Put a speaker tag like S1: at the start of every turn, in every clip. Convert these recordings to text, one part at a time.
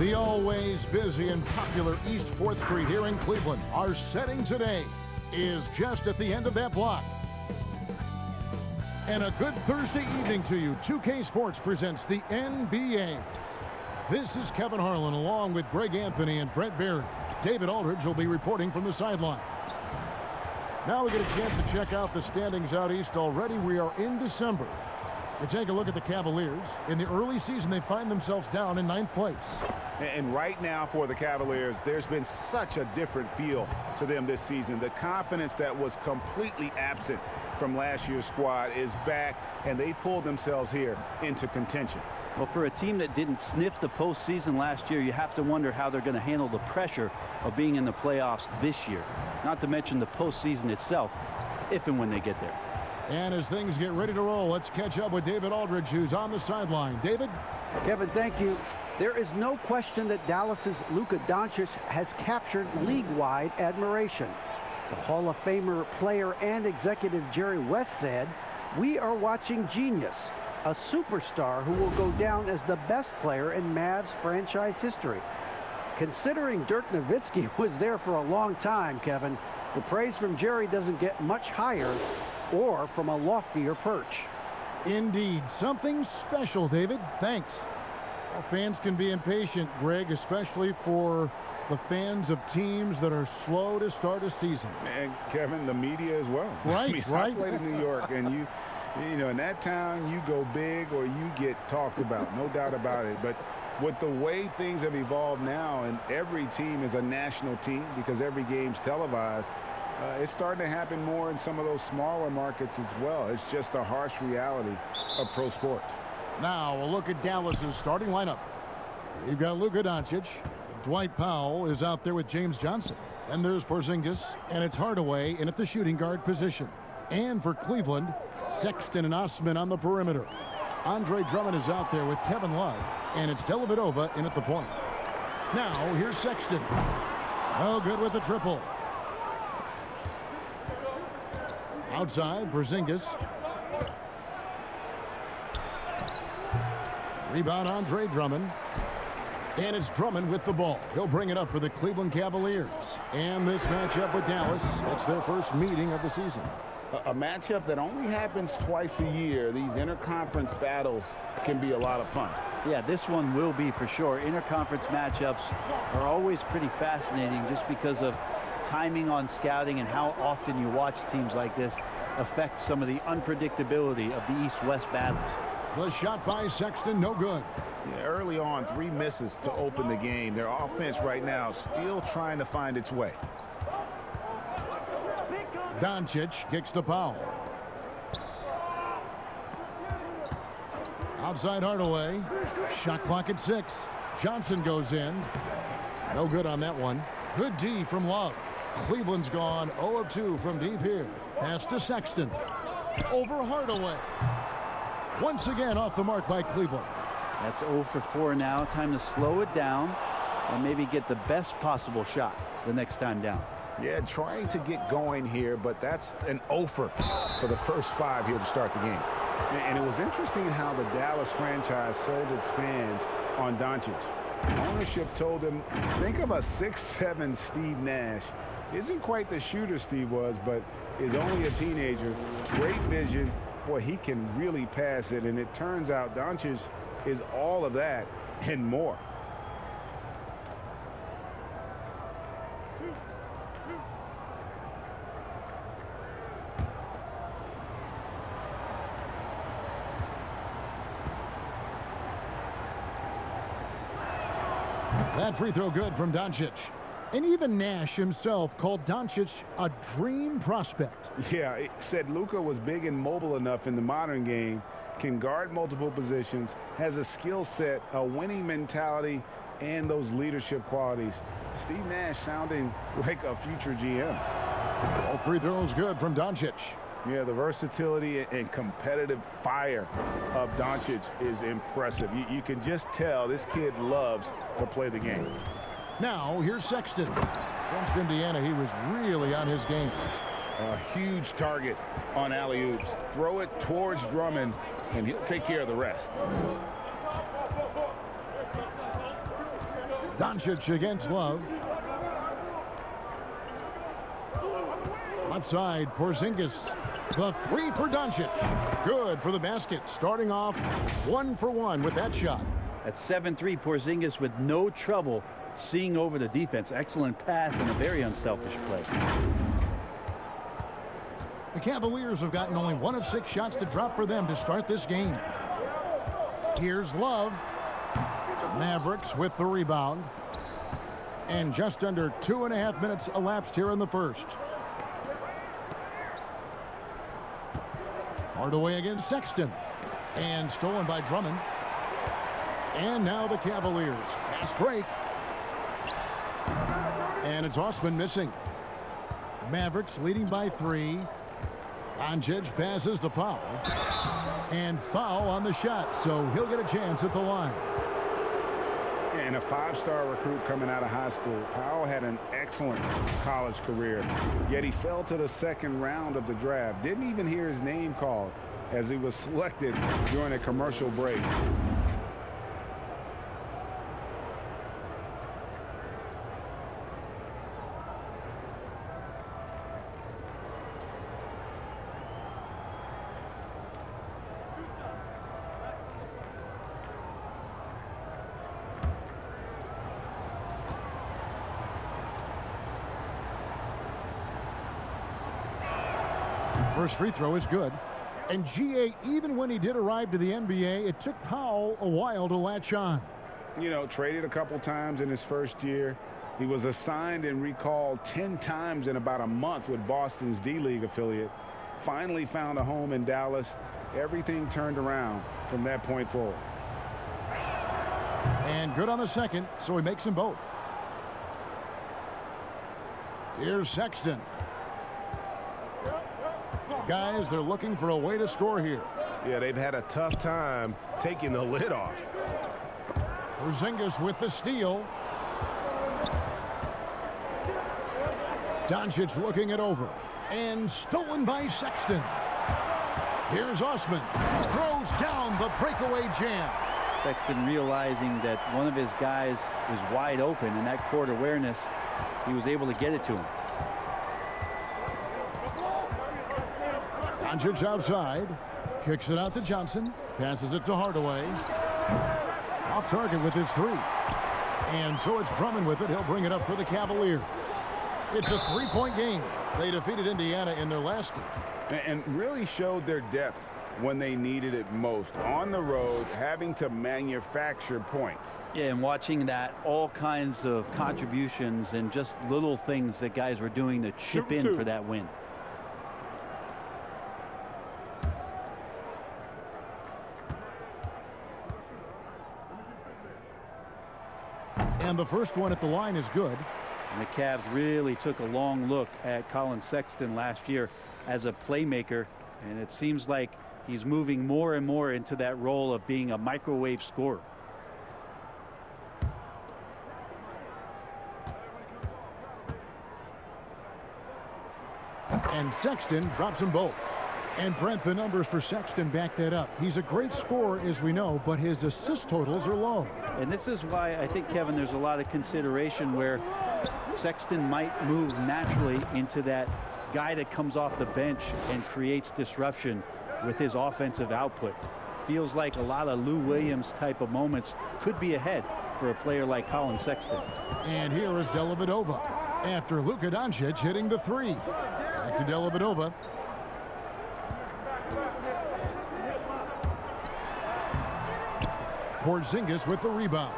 S1: The always busy and popular East 4th Street here in Cleveland. Our setting today is just at the end of that block. And a good Thursday evening to you. 2K Sports presents the NBA. This is Kevin Harlan along with Greg Anthony and Brett Barry. David Aldridge will be reporting from the sidelines. Now we get a chance to check out the standings out east already. We are in December. You take a look at the Cavaliers. In the early season, they find themselves down in 9th place.
S2: And right now for the Cavaliers, there's been such a different feel to them this season. The confidence that was completely absent from last year's squad is back, and they pulled themselves here into contention.
S3: Well, for a team that didn't sniff the postseason last year, you have to wonder how they're going to handle the pressure of being in the playoffs this year. Not to mention the postseason itself, if and when they get there.
S1: And as things get ready to roll, let's catch up with David Aldridge, who's on the sideline. David?
S4: Kevin, thank you. There is no question that Dallas's Luka Doncic has captured league-wide admiration. The Hall of Famer player and executive Jerry West said, "We are watching genius, a superstar who will go down as the best player in Mavs franchise history." Considering Dirk Nowitzki was there for a long time, Kevin, the praise from Jerry doesn't get much higher or from a loftier perch.
S1: Indeed. Something special, David. Thanks. Well, fans can be impatient, Greg, especially for the fans of teams that are slow to start a season.
S2: And, Kevin, the media as well.
S1: Right,
S2: I played in New York, and you know, in that town, you go big or you get talked about, no doubt about it. But with the way things have evolved now, and every team is a national team because every game's televised, it's starting to happen more in some of those smaller markets as well. It's just a harsh reality of pro sports.
S1: Now, a look at Dallas's starting lineup. You've got Luka Doncic. Dwight Powell is out there with James Johnson. And there's Porzingis, and it's Hardaway in at the shooting guard position. And for Cleveland, Sexton and Osman on the perimeter. Andre Drummond is out there with Kevin Love, and it's Dellavedova in at the point. Now, here's Sexton. Oh, good with the triple. Outside, Porzingis. Rebound, Andre Drummond. And it's Drummond with the ball. He'll bring it up for the Cleveland Cavaliers. And this matchup with Dallas, it's their first meeting of the season.
S2: A matchup that only happens twice a year. These interconference battles can be a lot of fun.
S3: Yeah, this one will be for sure. Interconference matchups are always pretty fascinating just because of timing on scouting and how often you watch teams like this affect some of the unpredictability of the East-West battles.
S1: The shot by Sexton, no good.
S2: Yeah, early on, 3 misses to open the game. Their offense right now still trying to find its way.
S1: Doncic kicks to Powell. Outside Hardaway. Shot clock at 6. Johnson goes in. No good on that one. Good D from Love. Cleveland's gone 0 of 2 from deep here. Pass to Sexton. Over Hardaway. Once again off the mark by Cleveland.
S3: That's 0 for 4 now. Time to slow it down and maybe get the best possible shot the next time down.
S2: Yeah, trying to get going here, but that's an offer for the first 5 here to start the game. And it was interesting how the Dallas franchise sold its fans on Doncic. Ownership told them, think of a 6'7" Steve Nash. Isn't quite the shooter Steve was, but is only a teenager. Great vision. Boy, he can really pass it, and it turns out Doncic is all of that and more.
S1: That free throw good from Doncic. And even Nash himself called Doncic a dream prospect.
S2: Yeah, it said Luka was big and mobile enough in the modern game, can guard multiple positions, has a skill set, a winning mentality, and those leadership qualities. Steve Nash sounding like a future GM.
S1: All free throws good from Doncic.
S2: Yeah, the versatility and competitive fire of Doncic is impressive. You can just tell this kid loves to play the game.
S1: Now, here's Sexton. Against Indiana, he was really on his game.
S2: A huge target on alley-oops. Throw it towards Drummond, and he'll take care of the rest.
S1: Doncic against Love. Left side, Porzingis. The three for Doncic. Good for the basket. Starting off 1 for 1 with that shot.
S3: At 7-3, Porzingis with no trouble seeing over the defense. Excellent pass and a very unselfish play.
S1: The Cavaliers have gotten only 1 of 6 shots to drop for them to start this game. Here's Love. Mavericks with the rebound. And just under 2.5 minutes elapsed here in the first. Hardaway against Sexton. And stolen by Drummond. And now the Cavaliers. Fast break. And it's Osman missing. Mavericks leading by 3. Doncic passes to Powell. And foul on the shot, so he'll get a chance at the line.
S2: And a 5-star recruit coming out of high school. Powell had an excellent college career, yet he fell to the second round of the draft. Didn't even hear his name called as he was selected during a commercial break.
S1: First free throw is good. And GA, even when he did arrive to the NBA, it took Powell a while to latch on.
S2: You know, traded a couple times in his first year. He was assigned and recalled 10 times in about a month with Boston's D-League affiliate. Finally found a home in Dallas. Everything turned around from that point forward.
S1: And good on the second, so he makes them both. Here's Sexton. Guys, they're looking for a way to score here.
S5: Yeah, they've had a tough time taking the lid off.
S1: Porzingis with the steal. Doncic looking it over. And stolen by Sexton. Here's Osman. Throws down the breakaway jam.
S3: Sexton realizing that one of his guys is wide open, and that court awareness, he was able to get it to him.
S1: Doncic outside. Kicks it out to Johnson. Passes it to Hardaway. Off target with his 3. And so it's Drummond with it. He'll bring it up for the Cavaliers. It's a 3-point game. They defeated Indiana in their last game.
S2: And really showed their depth when they needed it most. On the road, having to manufacture points.
S3: Yeah, and watching that, all kinds of contributions and just little things that guys were doing to chip in for that win.
S1: And the first one at the line is good.
S3: And the Cavs really took a long look at Colin Sexton last year as a playmaker, and it seems like he's moving more and more into that role of being a microwave scorer.
S1: And Sexton drops them both. And Brent, the numbers for Sexton back that up. He's a great scorer, as we know, but his assist totals are low.
S3: And this is why I think, Kevin, there's a lot of consideration where Sexton might move naturally into that guy that comes off the bench and creates disruption with his offensive output. Feels like a lot of Lou Williams type of moments could be ahead for a player like Colin Sexton.
S1: And here is Dellavedova after Luka Doncic hitting the 3. Back to Dellavedova. Porzingis with the rebound.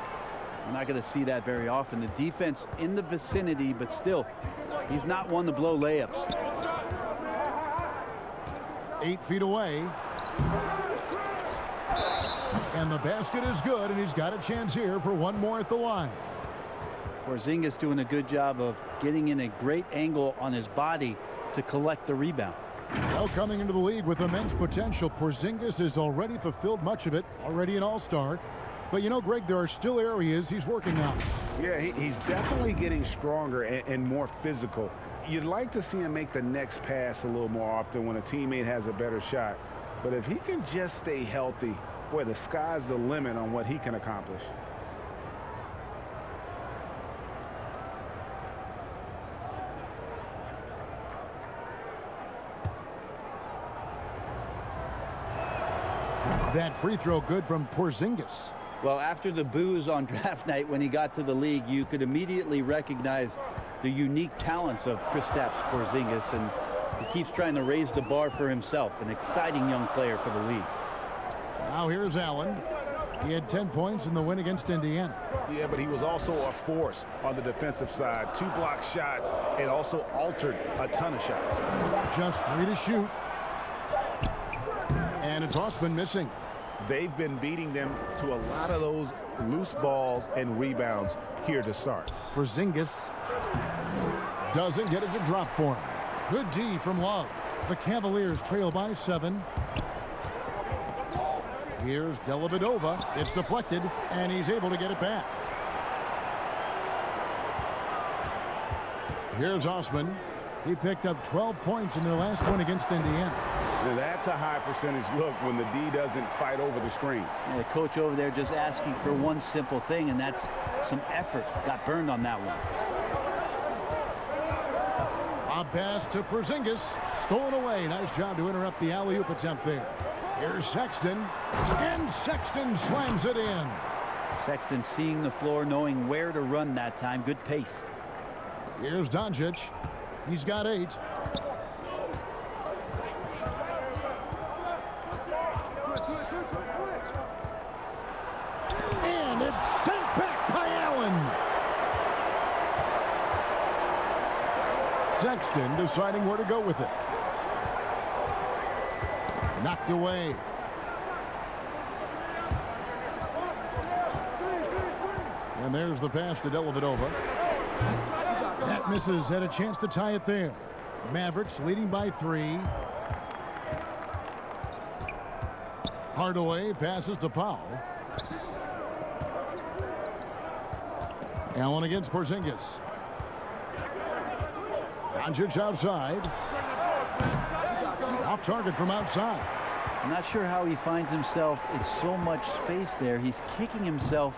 S3: We're not going to see that very often. The defense in the vicinity, but still, he's not one to blow layups.
S1: 8 feet away. And the basket is good, and he's got a chance here for one more at the line.
S3: Porzingis doing a good job of getting in a great angle on his body to collect the rebound.
S1: Well, coming into the league with immense potential, Porzingis has already fulfilled much of it, already an all-star. But you know, Greg, there are still areas he's working on.
S2: Yeah, he's definitely getting stronger and more physical. You'd like to see him make the next pass a little more often when a teammate has a better shot. But if he can just stay healthy, boy, the sky's the limit on what he can accomplish.
S1: That free throw good from Porzingis.
S3: Well, after the boos on draft night when he got to the league, you could immediately recognize the unique talents of Kristaps Porzingis, and he keeps trying to raise the bar for himself. An exciting young player for the league.
S1: Now here's Allen. He had 10 points in the win against Indiana.
S2: Yeah, but he was also a force on the defensive side. 2 block shots and also altered a ton of shots.
S1: Just 3 to shoot. And it's Osman missing.
S2: They've been beating them to a lot of those loose balls and rebounds here to start.
S1: Porzingis doesn't get it to drop for him. Good D from Love. The Cavaliers trail by 7. Here's Dellavedova. It's deflected, and he's able to get it back. Here's Osman. He picked up 12 points in their last one against Indiana.
S2: Now that's a high percentage look when the D doesn't fight over the screen.
S3: And the coach over there just asking for one simple thing, and that's some effort. Got burned on that one.
S1: A pass to Porzingis. Stolen away. Nice job to interrupt the alley-oop attempt there. Here's Sexton. And Sexton slams it in.
S3: Sexton seeing the floor, knowing where to run that time. Good pace.
S1: Here's Doncic. He's got 8. And it's sent back by Allen. Sexton deciding where to go with it. Knocked away. And there's the pass to Dellavedova. That misses. Had a chance to tie it there. Mavericks leading by 3. Hardaway passes to Powell. Allen against Porzingis. Doncic outside. Off target from outside.
S3: I'm not sure how he finds himself in so much space there. He's kicking himself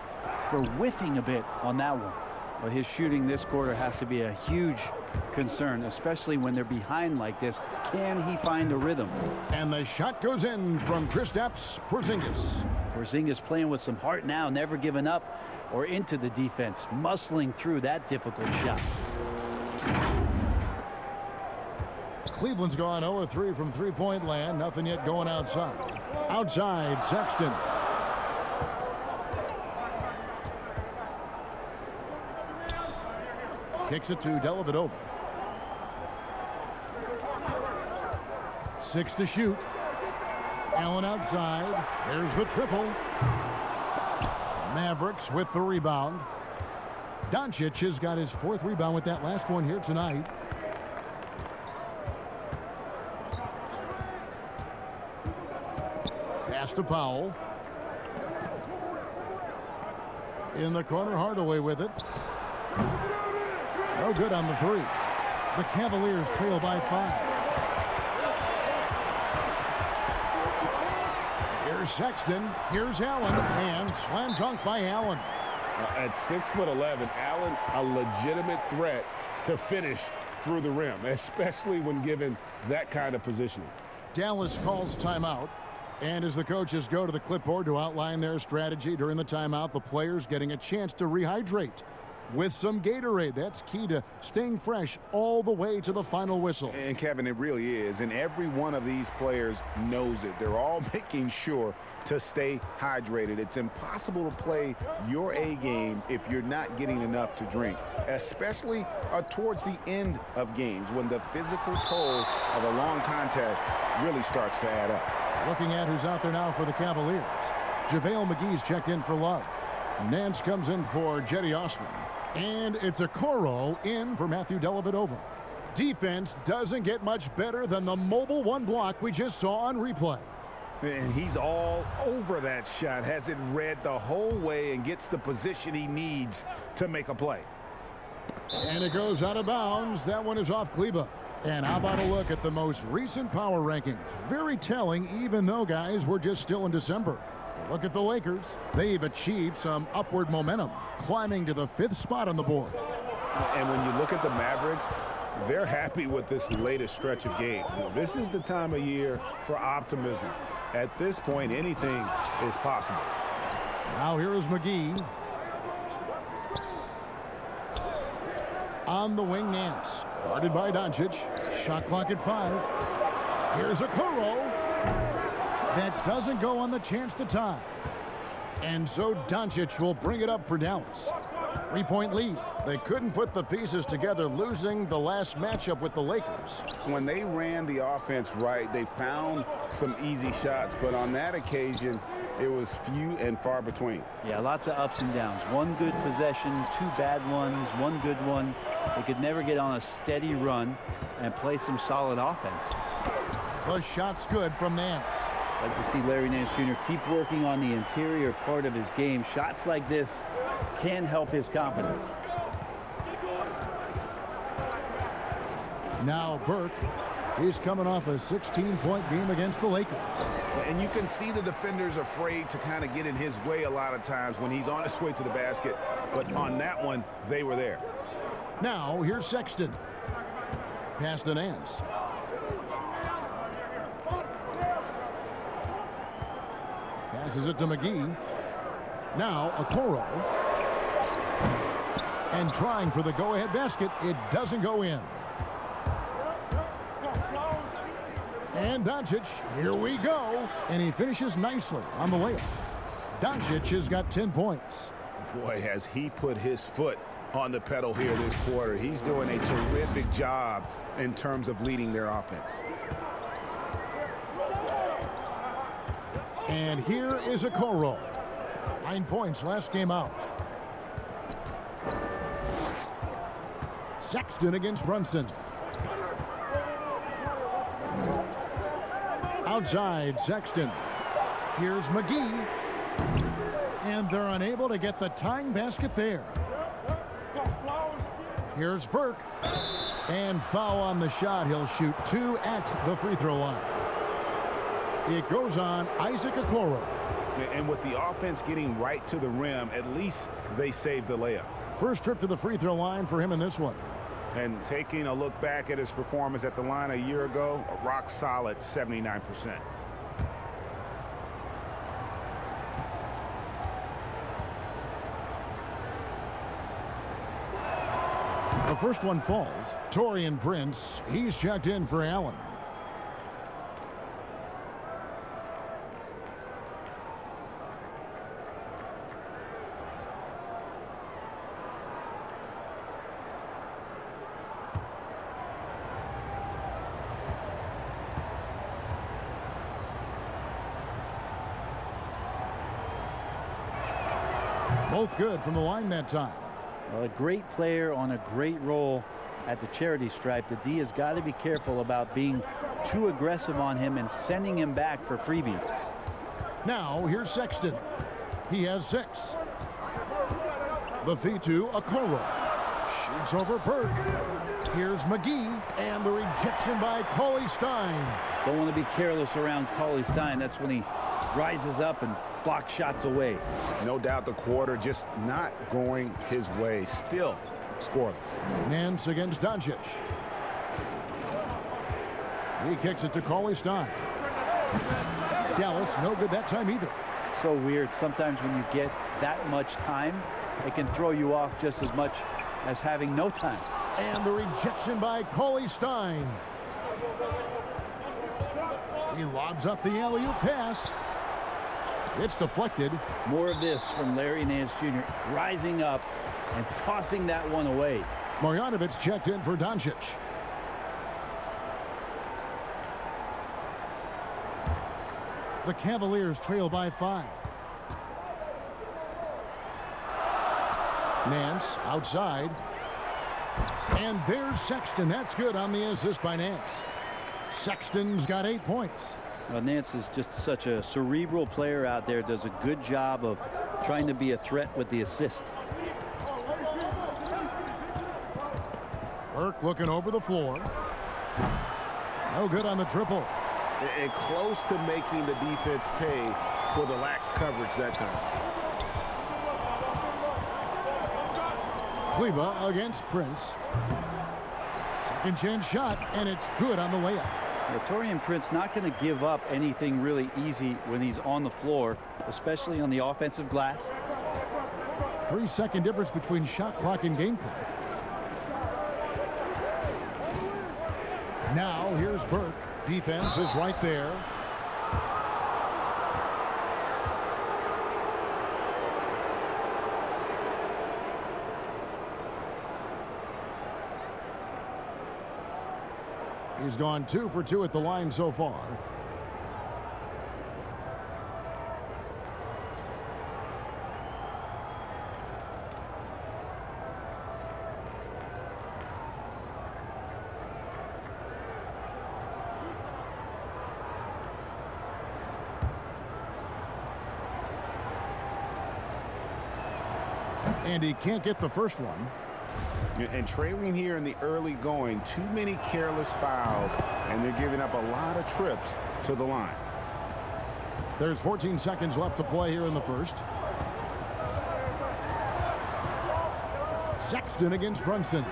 S3: for whiffing a bit on that one. But his shooting this quarter has to be a huge concern, especially when they're behind like this. Can he find a rhythm?
S1: And the shot goes in from Kristaps Porzingis.
S3: Porzingis playing with some heart now, never giving up or into the defense, muscling through that difficult shot.
S1: Cleveland's gone 0-3 from three-point land. Nothing yet going outside. Outside, Sexton. Kicks it to Dellavedova. 6 to shoot. Allen outside. There's the triple. Mavericks with the rebound. Doncic has got his 4th rebound with that last one here tonight. Pass to Powell. In the corner, Hardaway with it. No good on the 3. The Cavaliers trail by 5. Here's Sexton. Here's Allen. And slam dunk by Allen.
S5: At 6'11", Allen a legitimate threat to finish through the rim, especially when given that kind of positioning.
S1: Dallas calls timeout. And as the coaches go to the clipboard to outline their strategy during the timeout, the players getting a chance to rehydrate with some Gatorade. That's key to staying fresh all the way to the final whistle.
S2: And Kevin, it really is. And every one of these players knows it. They're all making sure to stay hydrated. It's impossible to play your A game if you're not getting enough to drink, especially towards the end of games when the physical toll of a long contest really starts to add up.
S1: Looking at who's out there now for the Cavaliers. JaVale McGee's checked in for Love. Nance comes in for Jetty Osman. And it's a Okoro in for Matthew Dellavedova. Defense doesn't get much better than the mobile 1 block we just saw on replay.
S2: And he's all over that shot, has it read the whole way and gets the position he needs to make a play.
S1: And it goes out of bounds. That one is off Kleba. And how about a look at the most recent power rankings? Very telling, even though, guys, we're just still in December. Look at the Lakers. They've achieved some upward momentum, climbing to the 5th spot on the board.
S5: And when you look at the Mavericks, they're happy with this latest stretch of games. This is the time of year for optimism.
S2: At this point, anything is possible.
S1: Now here is McGee. On the wing, Nance. Guarded by Doncic. Shot clock at 5. Here's a Okoro. That doesn't go on the chance to tie. And so Doncic will bring it up for Dallas. 3-point lead. They couldn't put the pieces together, losing the last matchup with the Lakers.
S2: When they ran the offense right, they found some easy shots, but on that occasion, it was few and far between.
S3: Yeah, lots of ups and downs. One good possession, 2 bad ones, 1 good one. They could never get on a steady run and play some solid offense.
S1: The shot's good from Nance.
S3: I'd like to see Larry Nance Jr. keep working on the interior part of his game. Shots like this can help his confidence.
S1: Now Burke. He's coming off a 16-point game against the Lakers.
S2: And you can see the defenders afraid to kind of get in his way a lot of times when he's on his way to the basket. But on that one, they were there.
S1: Now here's Sexton. Pass to Nance. Passes it to McGee. Now Okoro. And trying for the go-ahead basket. It doesn't go in. And Doncic, here we go. And he finishes nicely on the layup. Doncic has got 10 points.
S2: Boy, has he put his foot on the pedal here this quarter. He's doing a terrific job in terms of leading their offense.
S1: And here is Okoro. 9 points last game out. Sexton against Brunson. Outside, Sexton. Here's McGee. And they're unable to get the tying basket there. Here's Burke. And foul on the shot. He'll shoot 2 at the free throw line. It goes on Isaac Okoro.
S2: And with the offense getting right to the rim, at least they saved the layup.
S1: First trip to the free throw line for him in this one.
S2: And taking a look back at his performance at the line a year ago, a rock solid 79%.
S1: The first one falls. Taurean Prince, he's checked in for Allen. Both good from the line that time.
S3: Well, a great player on a great role at the charity stripe. The D has got to be careful about being too aggressive on him and sending him back for freebies.
S1: Now here's Sexton. He has 6. The feed to Okoro. Shoots over Burke. Here's McGee. And the rejection by Cauley Stein.
S3: Don't want to be careless around Cauley Stein. That's when he rises up and blocks shots away.
S2: No doubt the quarter just not going his way. Still scoreless.
S1: Nance against Doncic. He kicks it to Cauley Stein. Dallas no good that time either.
S3: So weird. Sometimes when you get that much time, it can throw you off just as much as having no time.
S1: And the rejection by Cauley Stein. He lobs up the alley-oop pass. It's deflected.
S3: More of this from Larry Nance Jr. rising up and tossing that one away.
S1: Marjanovic checked in for Doncic. The Cavaliers trail by 5. Nance outside. And there's Sexton. That's good on the assist by Nance. Sexton's got 8 points.
S3: Well, Nance is just such a cerebral player out there. Does a good job of trying to be a threat with the assist.
S1: Burke looking over the floor. No good on the triple.
S2: And close to making the defense pay for the lax coverage that time.
S1: Kleba against Prince. Second chance shot, and it's good on the layup.
S3: Yeah, Taurean Prince not going to give up anything really easy when he's on the floor, especially on the offensive glass.
S1: 3-second difference between shot clock and game clock. Now here's Burke. Defense is right there. He's gone 2 for 2 at the line so far. And he can't get the first one.
S2: And trailing here in the early going, too many careless fouls, and they're giving up a lot of trips to the line.
S1: There's 14 seconds left to play here in the first. Sexton against Brunson.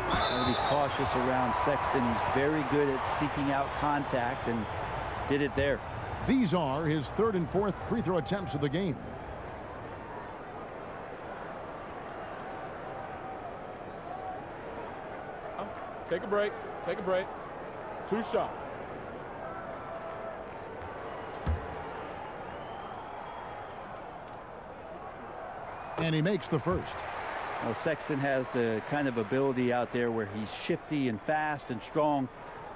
S3: Got to be cautious around Sexton. He's very good at seeking out contact and did it there.
S1: These are his 3rd and 4th free throw attempts of the game.
S6: Take a break. Take a break. 2 shots.
S1: And he makes the first.
S3: Well, Sexton has the kind of ability out there where he's shifty and fast and strong.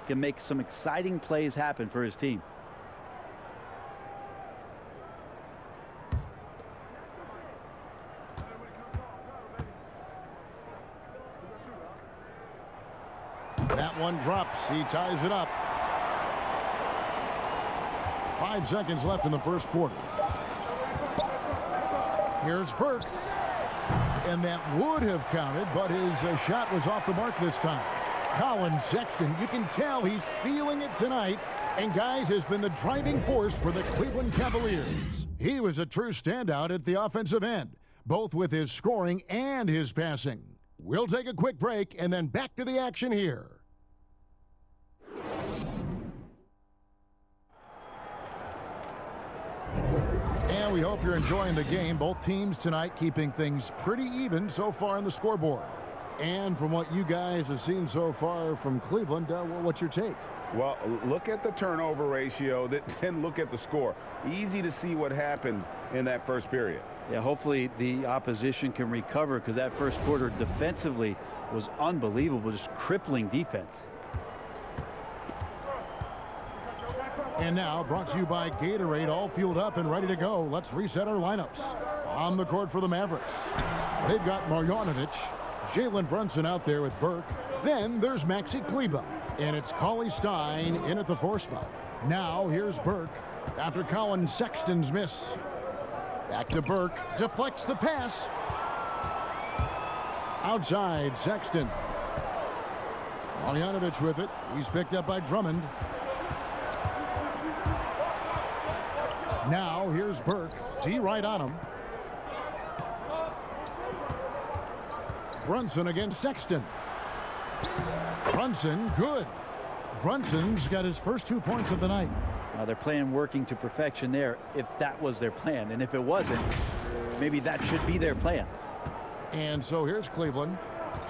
S3: Can make some exciting plays happen for his team.
S1: That one drops. He ties it up. 5 seconds left in the first quarter. Here's Burke. And that would have counted, but his shot was off the mark this time. Colin Sexton, you can tell he's feeling it tonight. And, guys, has been the driving force for the Cleveland Cavaliers. He was a true standout at the offensive end, both with his scoring and his passing. We'll take a quick break and then back to the action here. And we hope you're enjoying the game. Both teams tonight keeping things pretty even so far on the scoreboard. And from what you guys have seen so far from Cleveland, what's your take?
S2: Well, look at the turnover ratio, then look at the score. Easy to see what happened in that first period.
S3: Yeah, hopefully the opposition can recover, because that first quarter defensively was unbelievable, just crippling defense.
S1: And now, brought to you by Gatorade, all fueled up and ready to go. Let's reset our lineups. On the court for the Mavericks, they've got Marjanovic, Jalen Brunson out there with Burke. Then there's Maxi Kleber, and it's Cauley Stein in at the 4 spot. Now here's Burke after Colin Sexton's miss. Back to Burke, deflects the pass. Outside, Sexton. Marjanovic with it. He's picked up by Drummond. Now here's Burke. D right on him. Brunson against Sexton. Brunson, good. Brunson's got his first 2 points of the night.
S3: They're playing working to perfection there, if that was their plan. And if it wasn't, maybe that should be their plan.
S1: And so here's Cleveland,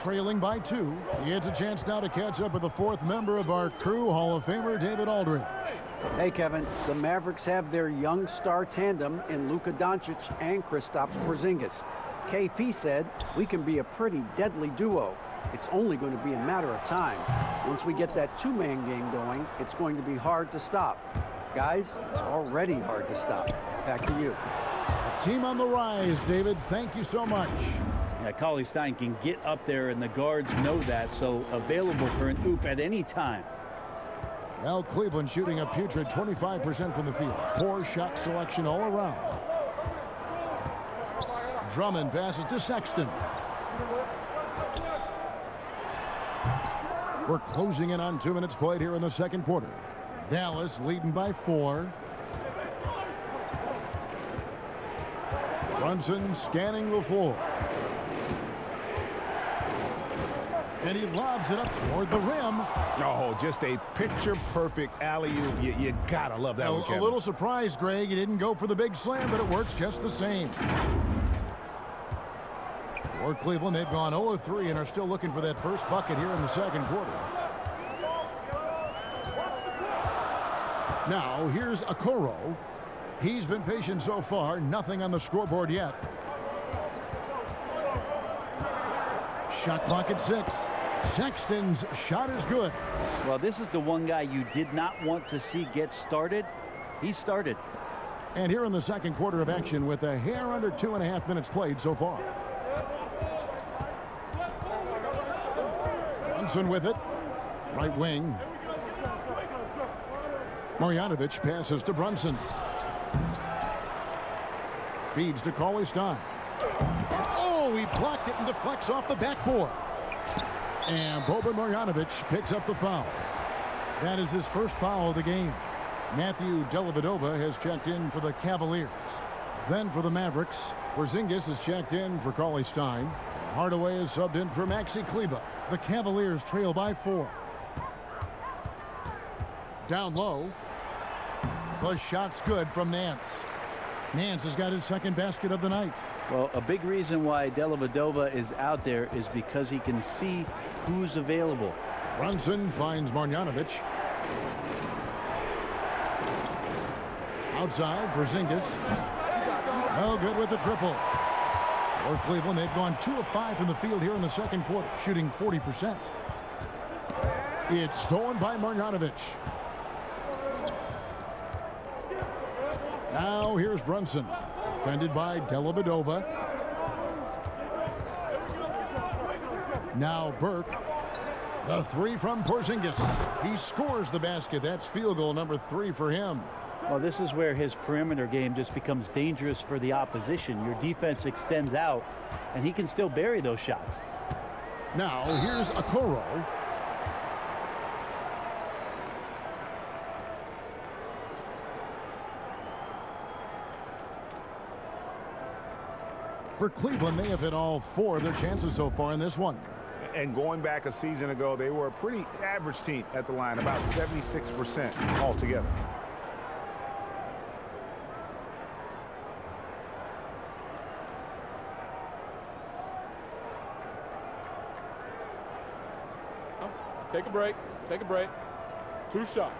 S1: trailing by 2. He has a chance now to catch up with the 4th member of our crew, Hall of Famer David Aldridge.
S4: Hey, Kevin, the Mavericks have their young star tandem in Luka Doncic and Kristaps Porzingis. KP said, we can be a pretty deadly duo. It's only going to be a matter of time. Once we get that 2-man game going, it's going to be hard to stop. Guys, it's already hard to stop. Back to you.
S1: Team on the rise, David. Thank you so much.
S3: Yeah, Cauley Stein can get up there, and the guards know that, so available for an oop at any time.
S1: Well, Cleveland shooting a putrid 25% from the field. Poor shot selection all around. Drummond passes to Sexton. We're closing in on 2 minutes played here in the second quarter. Dallas leading by 4. Brunson scanning the floor. And he lobs it up toward the rim.
S2: Oh, just a picture-perfect alley-oop. You gotta love that one, Kevin.
S1: A little surprised, Greg. He didn't go for the big slam, but it works just the same. For Cleveland, they've gone 0 of 3 and are still looking for that first bucket here in the second quarter. Now, here's Okoro. He's been patient so far. Nothing on the scoreboard yet. Shot clock at 6. Sexton's shot is good.
S3: Well, this is the one guy you did not want to see get started. He started.
S1: And here in the second quarter of action with a hair under 2.5 minutes played so far. Brunson with it. Right wing. Marjanovic passes to Brunson. Feeds to Cauley-Stein. And oh, he blocked it and deflects off the backboard. And Boban Marjanovic picks up the foul. That is his first foul of the game. Matthew Dellavedova has checked in for the Cavaliers. Then for the Mavericks, Porzingis is checked in for Cauley-Stein. Hardaway is subbed in for Maxi Kleber. The Cavaliers trail by 4. Down low. The shot's good from Nance. Nance has got his second basket of the night.
S3: Well, a big reason why Dellavedova is out there is because he can see who's available.
S1: Brunson finds Marjanovic. Outside, Porzingis. No good with the triple. For Cleveland, they've gone 2 of 5 from the field here in the second quarter, shooting 40%. It's stolen by Marjanovic. Now here's Brunson, defended by Dellavedova. Now Burke. The 3 from Porzingis. He scores the basket. That's field goal number 3 for him.
S3: Well, this is where his perimeter game just becomes dangerous for the opposition. Your defense extends out, and he can still bury those shots.
S1: Now here's Okoro. For Cleveland, they have hit all 4 of their chances so far in this one.
S2: And going back a season ago, they were a pretty average team at the line, about 76% altogether.
S6: Take a break. Take a break. 2 shots.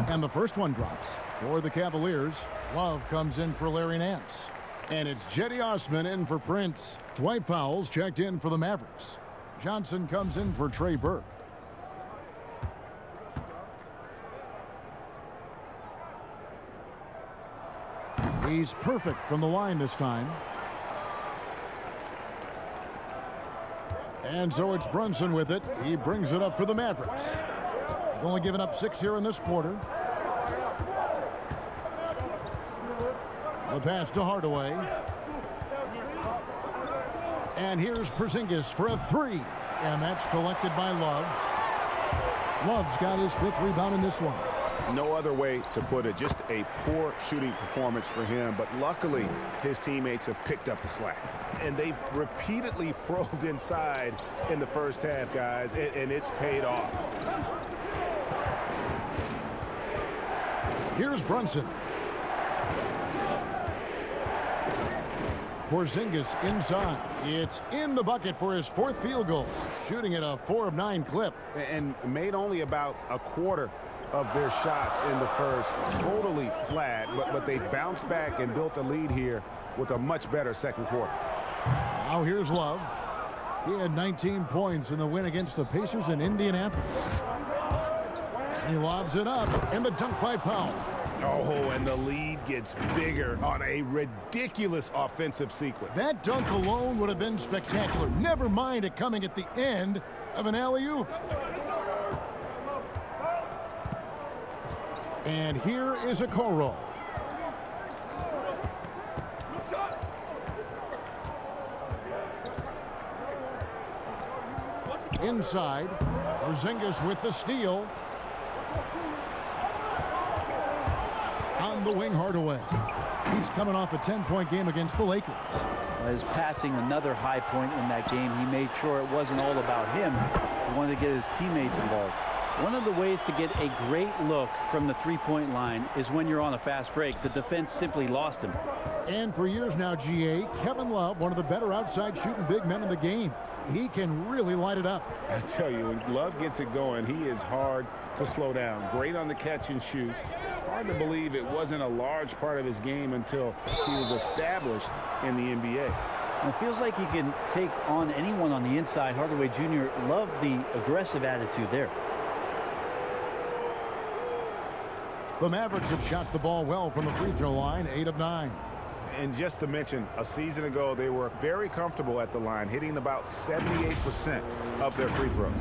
S1: And the first one drops. For the Cavaliers, Love comes in for Larry Nance. And it's Cedi Osman in for Prince. Dwight Powell's checked in for the Mavericks. Johnson comes in for Trey Burke. He's perfect from the line this time. And so it's Brunson with it. He brings it up for the Mavericks. They've only given up 6 here in this quarter. The pass to Hardaway. And here's Porzingis for a 3. And that's collected by Love. Love's got his 5th rebound in this one.
S2: No other way to put it. Just a poor shooting performance for him. But luckily, his teammates have picked up the slack. And they've repeatedly probed inside in the first half, guys. And it's paid off.
S1: Here's Brunson. Porzingis inside. It's in the bucket for his 4th field goal. Shooting at a 4 of 9 clip.
S2: And made only about a quarter of their shots in the first. Totally flat, but they bounced back and built a lead here with a much better second quarter.
S1: Now here's Love. He had 19 points in the win against the Pacers in Indianapolis. He lobs it up, and the dunk by Powell.
S2: Oh, and the lead gets bigger on a ridiculous offensive sequence.
S1: That dunk alone would have been spectacular. Never mind it coming at the end of an alley-oop. And here is Okoro. Inside, Porzingis with the steal. On the wing, Hardaway. He's coming off a 10-point game against the Lakers.
S3: His passing, another high point in that game. He made sure it wasn't all about him. He wanted to get his teammates involved. One of the ways to get a great look from the three-point line is when you're on a fast break. The defense simply lost him.
S1: And for years now, GA, Kevin Love, one of the better outside shooting big men in the game. He can really light it up.
S5: I tell you, when Love gets it going, he is hard to slow down. Great on the catch and shoot. Hard to believe it wasn't a large part of his game until he was established in the NBA.
S3: It feels like he can take on anyone on the inside. Hardaway Jr. loved the aggressive attitude there.
S1: The Mavericks have shot the ball well from the free throw line, 8 of 9.
S2: And just to mention, a season ago, they were very comfortable at the line, hitting about 78% of their free throws.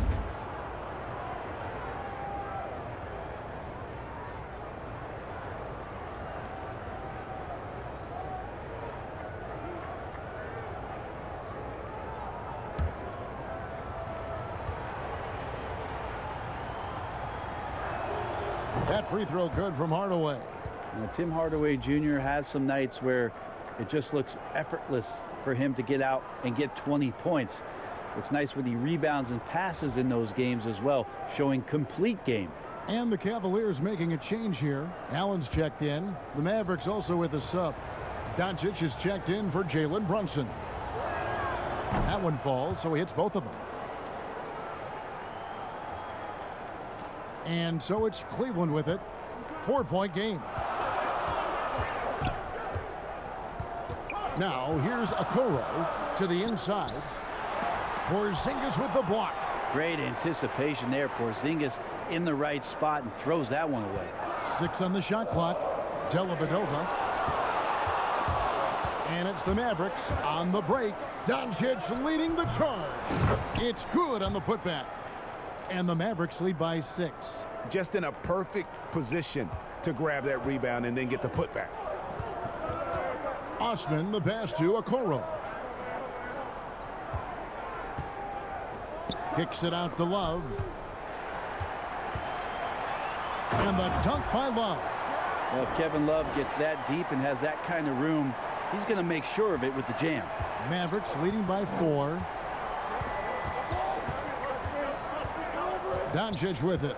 S1: That free throw good from Hardaway.
S3: Now, Tim Hardaway Jr. has some nights where it just looks effortless for him to get out and get 20 points. It's nice when he rebounds and passes in those games as well, showing complete game.
S1: And the Cavaliers making a change here. Allen's checked in. The Mavericks also with a sub. Doncic is checked in for Jalen Brunson. That one falls, so he hits both of them. And so it's Cleveland with it. 4-point game. Now here's Okoro to the inside. Porzingis with the block.
S3: Great anticipation there. Porzingis in the right spot and throws that one away.
S1: 6 on the shot clock. Dellavedova. And it's the Mavericks on the break. Doncic leading the charge. It's good on the putback. And the Mavericks lead by 6.
S2: Just in a perfect position to grab that rebound and then get the putback.
S1: Osman, the pass to Okoro. Kicks it out to Love. And the dunk by Love.
S3: Well, if Kevin Love gets that deep and has that kind of room, he's going to make sure of it with the jam.
S1: Mavericks leading by 4. Doncic with it.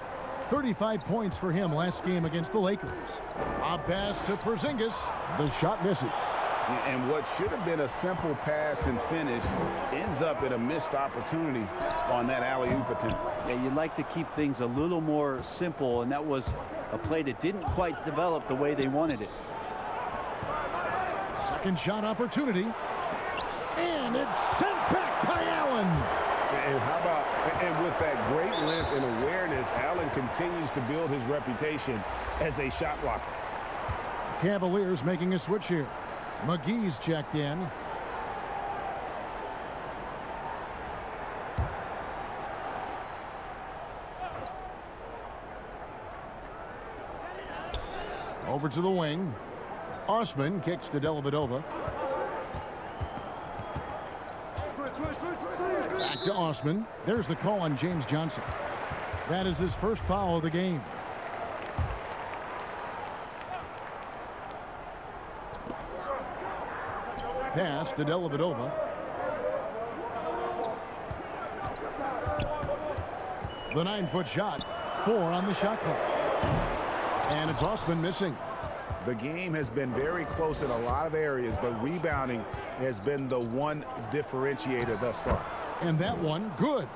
S1: 35 points for him last game against the Lakers. A pass to Porzingis. The shot misses.
S2: And what should have been a simple pass and finish ends up in a missed opportunity on that alley-oop attempt.
S3: Yeah, you'd like to keep things a little more simple, and that was a play that didn't quite develop the way they wanted it.
S1: Second shot opportunity. And it's sent back by Allen.
S5: And how about, and with that great length and awareness, Allen continues to build his reputation as a shot blocker.
S1: Cavaliers making a switch here. McGee's checked in. Over to the wing. Osman kicks to Dellavedova. Back to Osman. There's the call on James Johnson. That is his first foul of the game. Pass to Dellavedova. The 9-foot shot. 4 on the shot clock. And it's Osman missing.
S2: The game has been very close in a lot of areas, but rebounding has been the one differentiator thus far.
S1: And that one, good.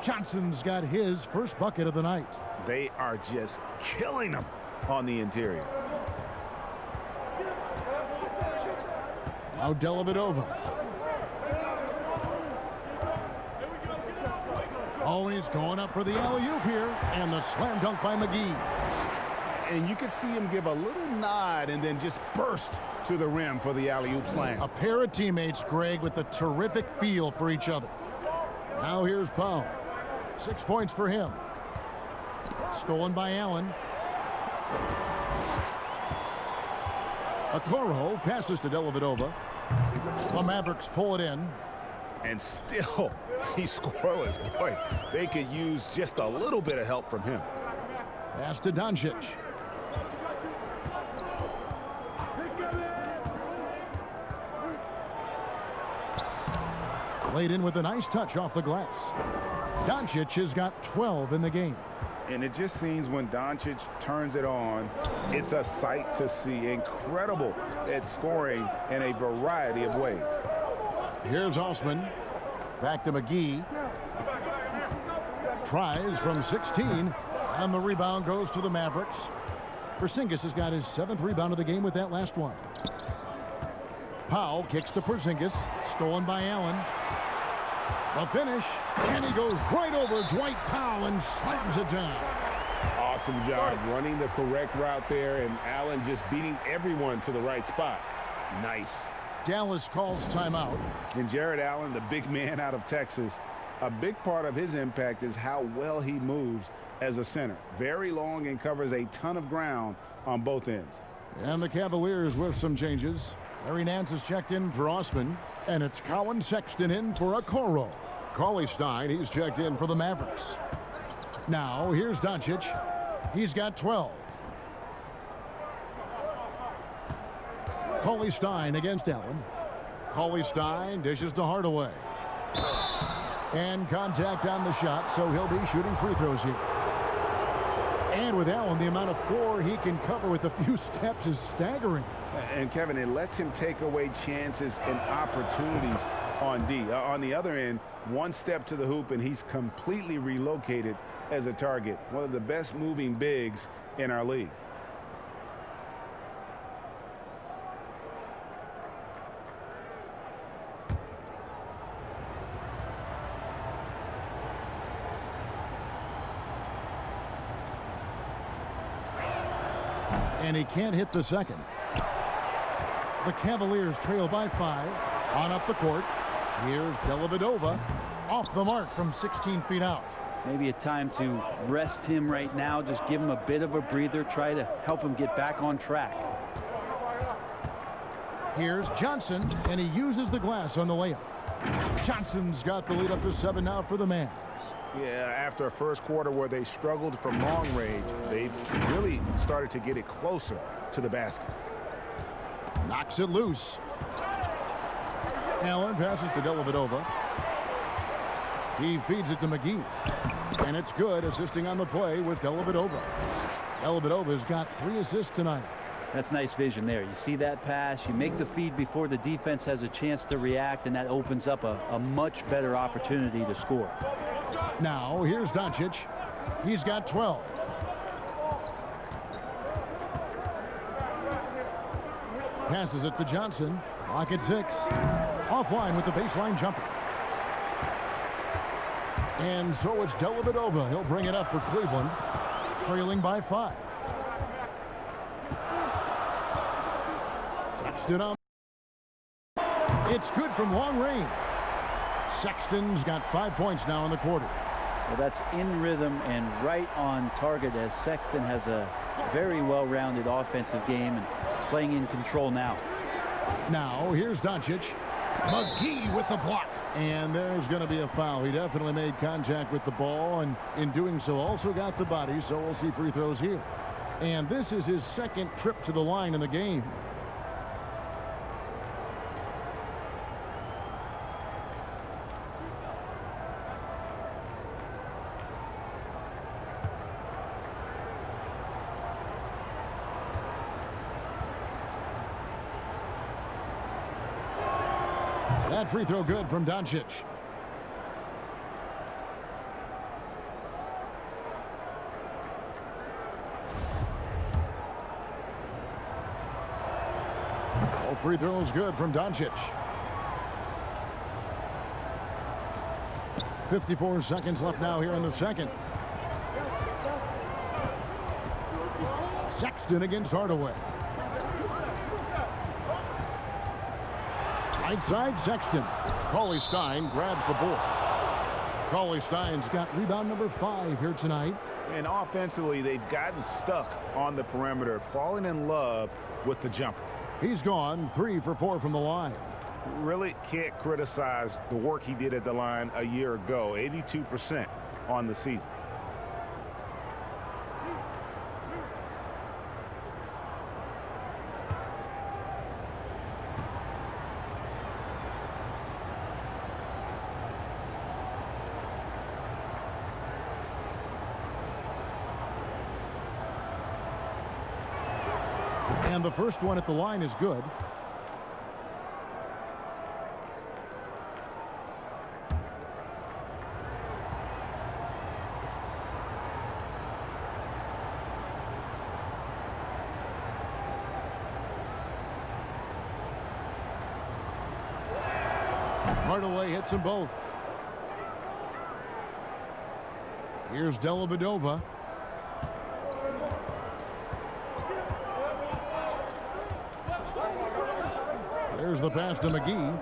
S1: Johnson's got his first bucket of the night.
S2: They are just killing them on the interior.
S1: Now Dellavedova. Always going up for the alley-oop here. And the slam dunk by McGee.
S2: And you could see him give a little nod and then just burst to the rim for the alley-oop slam.
S1: A pair of teammates, Greg, with a terrific feel for each other. Now here's Powell. 6 points for him. Stolen by Allen. Okoro passes to Dellavedova. The Mavericks pull it in.
S2: And still, he's scoreless. Boy, they could use just a little bit of help from him.
S1: Pass to Doncic. Laid in with a nice touch off the glass. Doncic has got 12 in the game.
S2: And it just seems when Doncic turns it on, it's a sight to see. Incredible at scoring in a variety of ways.
S1: Here's Osman. Back to McGee. Tries from 16. And the rebound goes to the Mavericks. Porzingis has got his 7th rebound of the game with that last one. Powell kicks to Porzingis. Stolen by Allen. The finish. And he goes right over Dwight Powell and slams it down.
S5: Awesome job running the correct route there, and Allen just beating everyone to the right spot. Nice.
S1: Dallas calls timeout.
S2: And Jared Allen, the big man out of Texas, a big part of his impact is how well he moves as a center. Very long and covers a ton of ground on both ends.
S1: And the Cavaliers with some changes. Larry Nance is checked in for Osman, and it's Colin Sexton in for Okoro. Cauley Stein, he's checked in for the Mavericks. Now, here's Doncic. He's got 12. Cauley Stein against Allen. Cauley Stein dishes to Hardaway. And contact on the shot, so he'll be shooting free throws here. And with Allen, the amount of floor he can cover with a few steps is staggering.
S2: And Kevin, it lets him take away chances and opportunities on D. On the other end, one step to the hoop and he's completely relocated as a target. One of the best moving bigs in our league.
S1: And he can't hit the second. The Cavaliers trail by 5. On up the court. Here's Dellavedova. Off the mark from 16 feet out.
S3: Maybe a time to rest him right now. Just give him a bit of a breather. Try to help him get back on track.
S1: Here's Johnson, and he uses the glass on the layup. Johnson's got the lead up to 7 now for the Mavs.
S2: Yeah, after a first quarter where they struggled from long range, they've really started to get it closer to the basket.
S1: Knocks it loose. Allen passes to Dellavedova. He feeds it to McGee. And it's good, assisting on the play with Dellavedova. Dellavedova's got 3 assists tonight.
S3: That's nice vision there. You see that pass, you make the feed before the defense has a chance to react, and that opens up a much better opportunity to score.
S1: Now, here's Doncic. He's got 12. Passes it to Johnson. Clock at 6. Offline with the baseline jumper. And so it's Dellavedova. He'll bring it up for Cleveland. Trailing by 5. Sexton on. It's good from long range. Sexton's got 5 points now in the quarter.
S3: Well, that's in rhythm and right on target, as Sexton has a very well-rounded offensive game and playing in control now.
S1: Now, here's Doncic. McGee with the block. And there's going to be a foul. He definitely made contact with the ball, and in doing so also got the body, so we'll see free throws here. And this is his 2nd trip to the line in the game. That free throw good from Doncic. All free throws good from Doncic. 54 seconds left now here in the second. Sexton against Hardaway. Right side, Sexton. Cauley Stein grabs the board. Cauley Stein's got rebound number 5 here tonight.
S2: And offensively, they've gotten stuck on the perimeter, falling in love with the jumper.
S1: He's gone 3 for 4 from the line.
S2: Really can't criticize the work he did at the line a year ago. 82% on the season.
S1: And the first one at the line is good. Hardaway hits them both. Here's Dellavedova. There's the pass to McGee.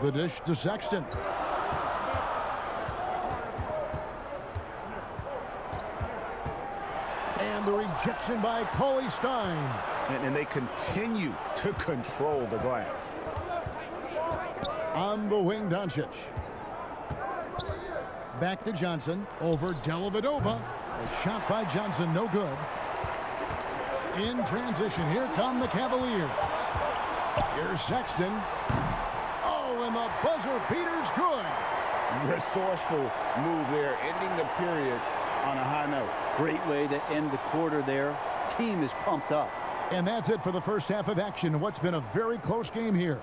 S1: The dish to Sexton. And the rejection by Cauley Stein.
S2: And they continue to control the glass.
S1: On the wing, Doncic. Back to Johnson. Over Dellavedova. A shot by Johnson, no good. In transition, here come the Cavaliers. Here's Sexton. Oh, and the buzzer beater's good.
S2: Resourceful move there, ending the period on a high note.
S3: Great way to end the quarter there. Team is pumped up.
S1: And that's it for the first half of action. What's been a very close game here.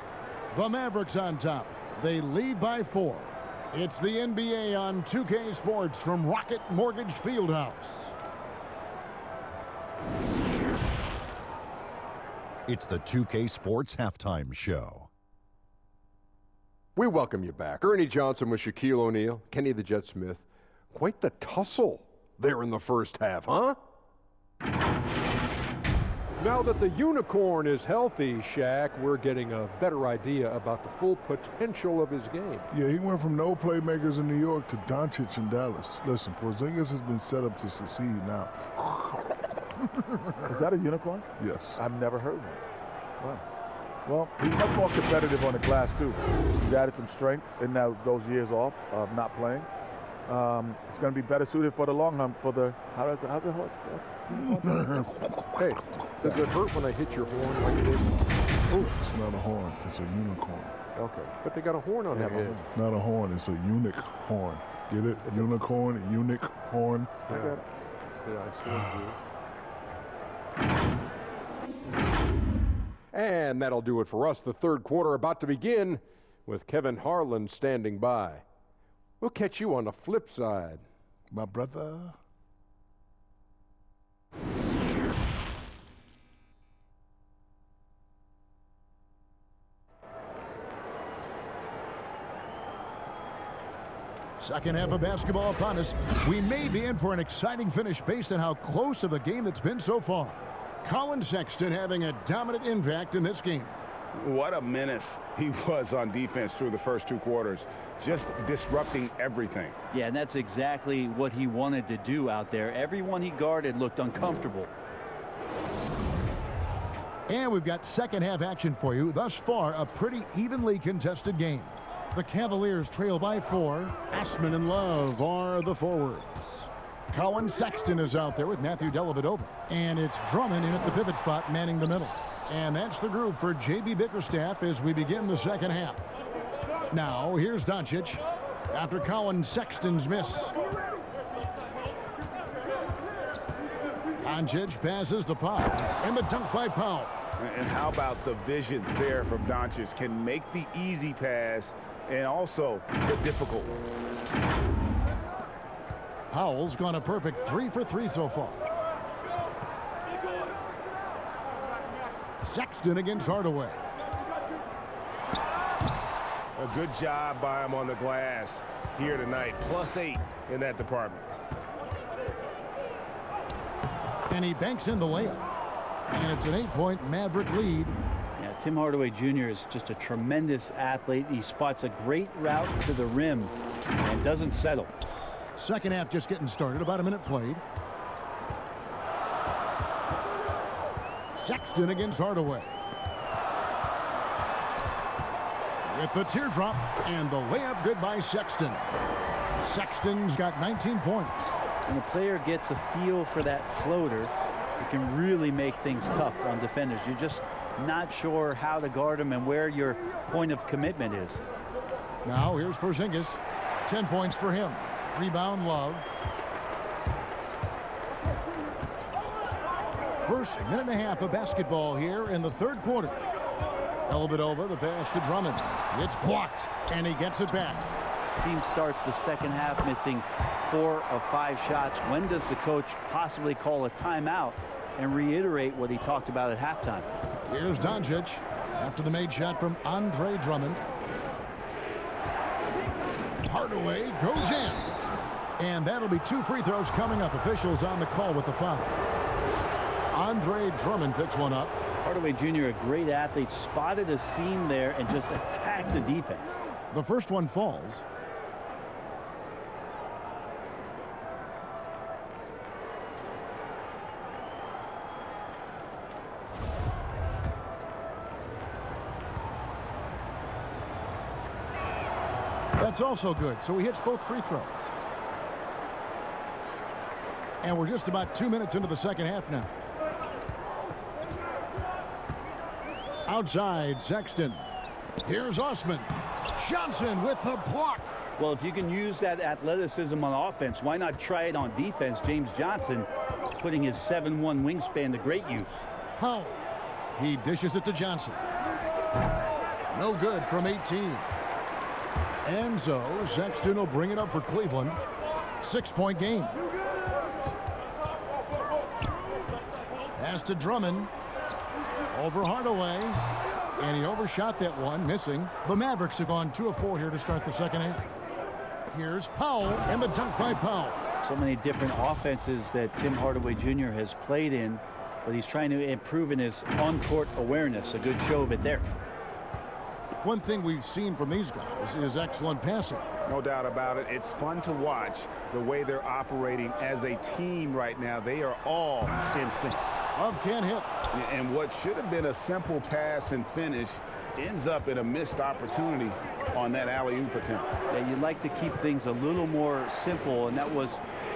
S1: The Mavericks on top. They lead by 4. It's the NBA on 2K Sports from Rocket Mortgage Fieldhouse.
S7: It's the 2K Sports Halftime Show.
S8: We welcome you back. Ernie Johnson with Shaquille O'Neal, Kenny the Jet Smith. Quite the tussle there in the first half, huh? Now that the unicorn is healthy, Shaq, we're getting a better idea about the full potential of his game.
S9: Yeah, he went from no playmakers in New York to Doncic in Dallas. Listen, Porzingis has been set up to succeed now.
S10: Is that a unicorn?
S9: Yes.
S10: I've never heard one. Wow. Well, he's much more competitive on the glass, too. He's added some strength in those years off of not playing. It's going to be better suited for the long run. For the how's it horse?
S8: Hey, does it hurt when I hit your horn like it is?
S9: Oh, it's not a horn. It's a unicorn.
S8: Okay, but they got a horn on that one.
S9: It's not a horn. It's a eunuch horn. Get it? It's unicorn, eunuch horn.
S8: I got it. Yeah, I swear to you. And that'll do it for us. The third quarter about to begin with Kevin Harlan standing by. We'll catch you on the flip side.
S9: My brother.
S1: Second half of basketball upon us. We may be in for an exciting finish based on how close of a game it's been so far. Colin Sexton having a dominant impact in this game.
S2: What a menace he was on defense through the first 2 quarters. Just disrupting everything.
S3: Yeah, and that's exactly what he wanted to do out there. Everyone he guarded looked uncomfortable.
S1: And we've got second half action for you. Thus far, a pretty evenly contested game. The Cavaliers trail by 4. Ashman and Love are the forwards. Colin Sexton is out there with Matthew Dellavedova. And it's Drummond in at the pivot spot, manning the middle. And that's the group for J.B. Bickerstaff as we begin the second half. Now, here's Doncic after Colin Sexton's miss. Doncic passes to Powell. And the dunk by Powell.
S2: And how about the vision there from Doncic? Can make the easy pass and also the difficult one.
S1: Powell's gone a perfect 3 for 3 so far. Sexton against Hardaway.
S5: A good job by him on the glass here tonight. +8 in that department.
S1: And he banks in the layup. And it's an 8-point Maverick lead.
S3: Yeah, Tim Hardaway Jr. is just a tremendous athlete. He spots a great route to the rim and doesn't settle.
S1: Second half just getting started. About a minute played. Sexton against Hardaway. With the teardrop and the layup good by Sexton. Sexton's got 19 points.
S3: When a player gets a feel for that floater, it can really make things tough on defenders. You're just not sure how to guard them and where your point of commitment is.
S1: Now here's Porzingis. 10 points for him. Rebound Love. first minute and a half of basketball here in the third quarter. Dellavedova, the pass to Drummond. It's blocked, and he gets it back.
S3: Team starts the second half missing 4 of 5 shots. When does the coach possibly call a timeout and reiterate what he talked about at halftime?
S1: Here's Doncic after the made shot from Andre Drummond. Hardaway goes in. And that'll be 2 free throws coming up. Officials on the call with the foul. Andre Drummond picks one up.
S3: Hardaway Jr., a great athlete, spotted a seam there and just attacked the defense.
S1: The first one falls. That's also good, so he hits both free throws. And we're just about 2 minutes into the second half now. Outside, Sexton. Here's Osman. Johnson with the block.
S3: Well, if you can use that athleticism on offense, why not try it on defense? James Johnson putting his 7'1" wingspan to great use.
S1: Powell. He dishes it to Johnson. No good from 18. And so Sexton will bring it up for Cleveland. 6-point game. Pass to Drummond. Over Hardaway. And he overshot that one, missing. The Mavericks have gone 2 of 4 here to start the second half. Here's Powell, and the dunk by Powell.
S3: So many different offenses that Tim Hardaway Jr. has played in, but he's trying to improve in his on-court awareness. A good show of it there.
S1: One thing we've seen from these guys is excellent passing.
S2: No doubt about it. It's fun to watch the way they're operating as a team right now. They are all in sync.
S1: Love can't hit.
S2: And what should have been a simple pass and finish ends up in a missed opportunity on that alley-oop attempt.
S3: Yeah, you'd like to keep things a little more simple, and that was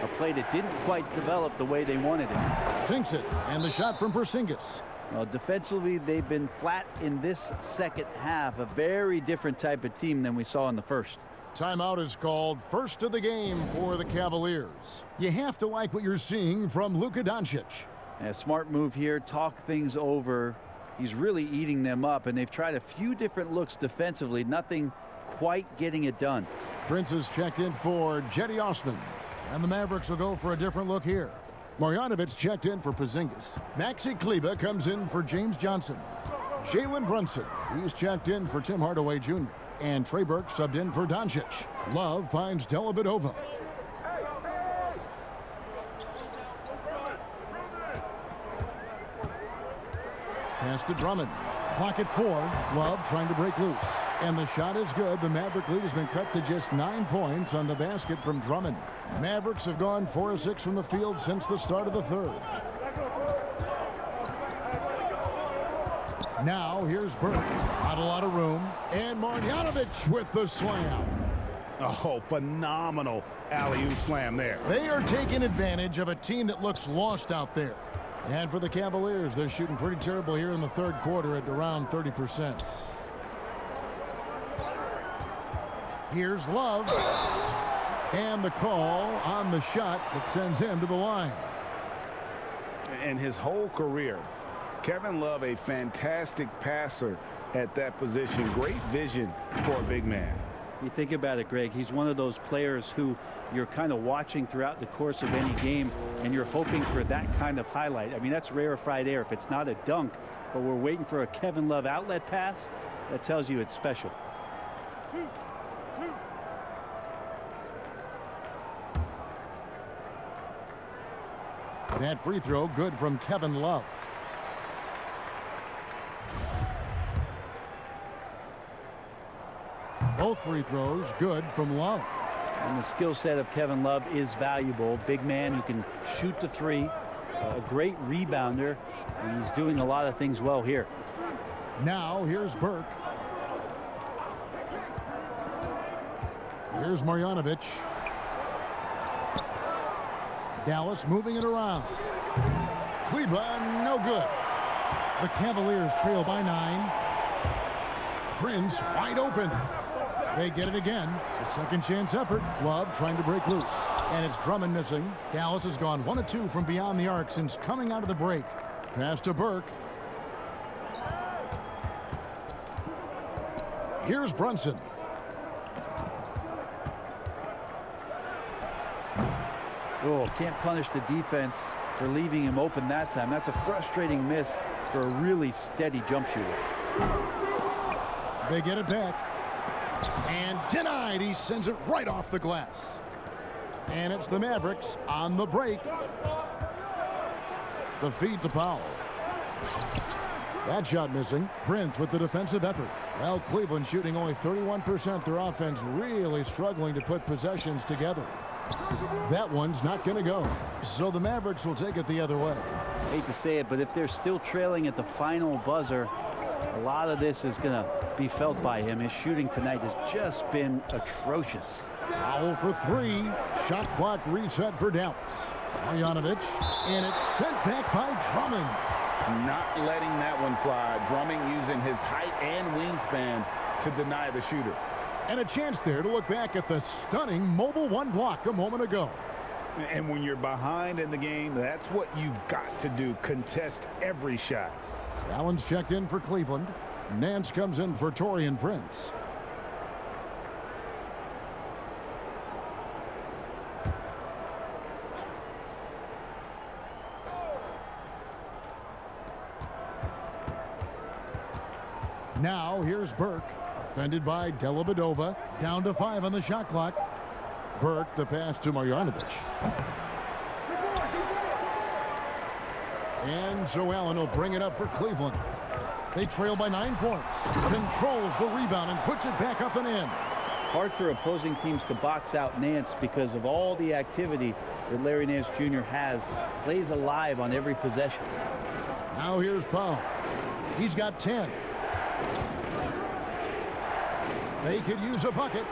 S3: a play that didn't quite develop the way they wanted it.
S1: Sinks it, and the shot from Porzingis.
S3: Well, defensively, they've been flat in this second half. A very different type of team than we saw in the first.
S1: Timeout is called. First of the game for the Cavaliers. You have to like what you're seeing from Luka Doncic.
S3: A smart move here. Talk things over. He's really eating them up, and they've tried a few different looks defensively. Nothing quite getting it done.
S1: Prince is checked in for Jetty Osman. And the Mavericks will go for a different look here. Marjanovic checked in for Porzingis. Maxi Kleber comes in for James Johnson. Jalen Brunson, he's checked in for Tim Hardaway Jr. And Trey Burke subbed in for Doncic. Love finds Dellavedova. Pass to Drummond. Clock at 4. Love trying to break loose. And the shot is good. The Maverick lead has been cut to just 9 points on the basket from Drummond. Mavericks have gone 4 of 6 from the field since the start of the third. Now here's Burke. Not a lot of room. And Marjanovic with the slam.
S2: Oh, phenomenal alley-oop slam there.
S1: They are taking advantage of a team that looks lost out there. And for the Cavaliers, they're shooting pretty terrible here in the third quarter at around 30%. Here's Love. And the call on the shot that sends him to the line.
S2: And his whole career, Kevin Love, a fantastic passer at that position. Great vision for a big man.
S3: You think about it, Greg, he's one of those players who you're kind of watching throughout the course of any game, and you're hoping for that kind of highlight. I mean, that's rarefied air if it's not a dunk, but we're waiting for a Kevin Love outlet pass. That tells you it's special.
S1: That free throw good from Kevin Love. Both free throws good from Love.
S3: And the skill set of Kevin Love is valuable. Big man who can shoot the three, a great rebounder, and he's doing a lot of things well here.
S1: Now here's Burke. Here's Marjanovic. Dallas moving it around. Cleveland, no good. The Cavaliers trail by 9. Prince wide open. They get it again. A second chance effort. Love trying to break loose. And it's Drummond missing. Dallas has gone 1 of 2 from beyond the arc since coming out of the break. Pass to Burke. Here's Brunson.
S3: Oh, can't punish the defense for leaving him open that time. That's a frustrating miss for a really steady jump shooter.
S1: They get it back. And denied. He sends it right off the glass. And it's the Mavericks on the break. The feed to Powell. That shot missing. Prince with the defensive effort. Well, Cleveland shooting only 31%. Their offense really struggling to put possessions together. That one's not going to go. So the Mavericks will take it the other way.
S3: Hate to say it, but if they're still trailing at the final buzzer, a lot of this is going to be felt by him. His shooting tonight has just been atrocious.
S1: Powell for three. Shot clock reset for Dallas. Marjanovic, and it's sent back by Drummond.
S5: Not letting that one fly. Drummond using his height and wingspan to deny the shooter.
S1: And a chance there to look back at the stunning mobile one block a moment ago.
S5: And when you're behind in the game, that's what you've got to do. Contest every shot.
S1: Allen's checked in for Cleveland. Nance comes in for Taurean Prince. Now here's Burke, defended by Dellavedova, down to 5 on the shot clock. Burke, the pass to Marjanovic. And so Allen will bring it up for Cleveland. They trail by 9 points. Controls the rebound and puts it back up and in.
S3: Hard for opposing teams to box out Nance because of all the activity that Larry Nance Jr. has. Plays alive on every possession.
S1: Now here's Powell. He's got 10. They could use a bucket.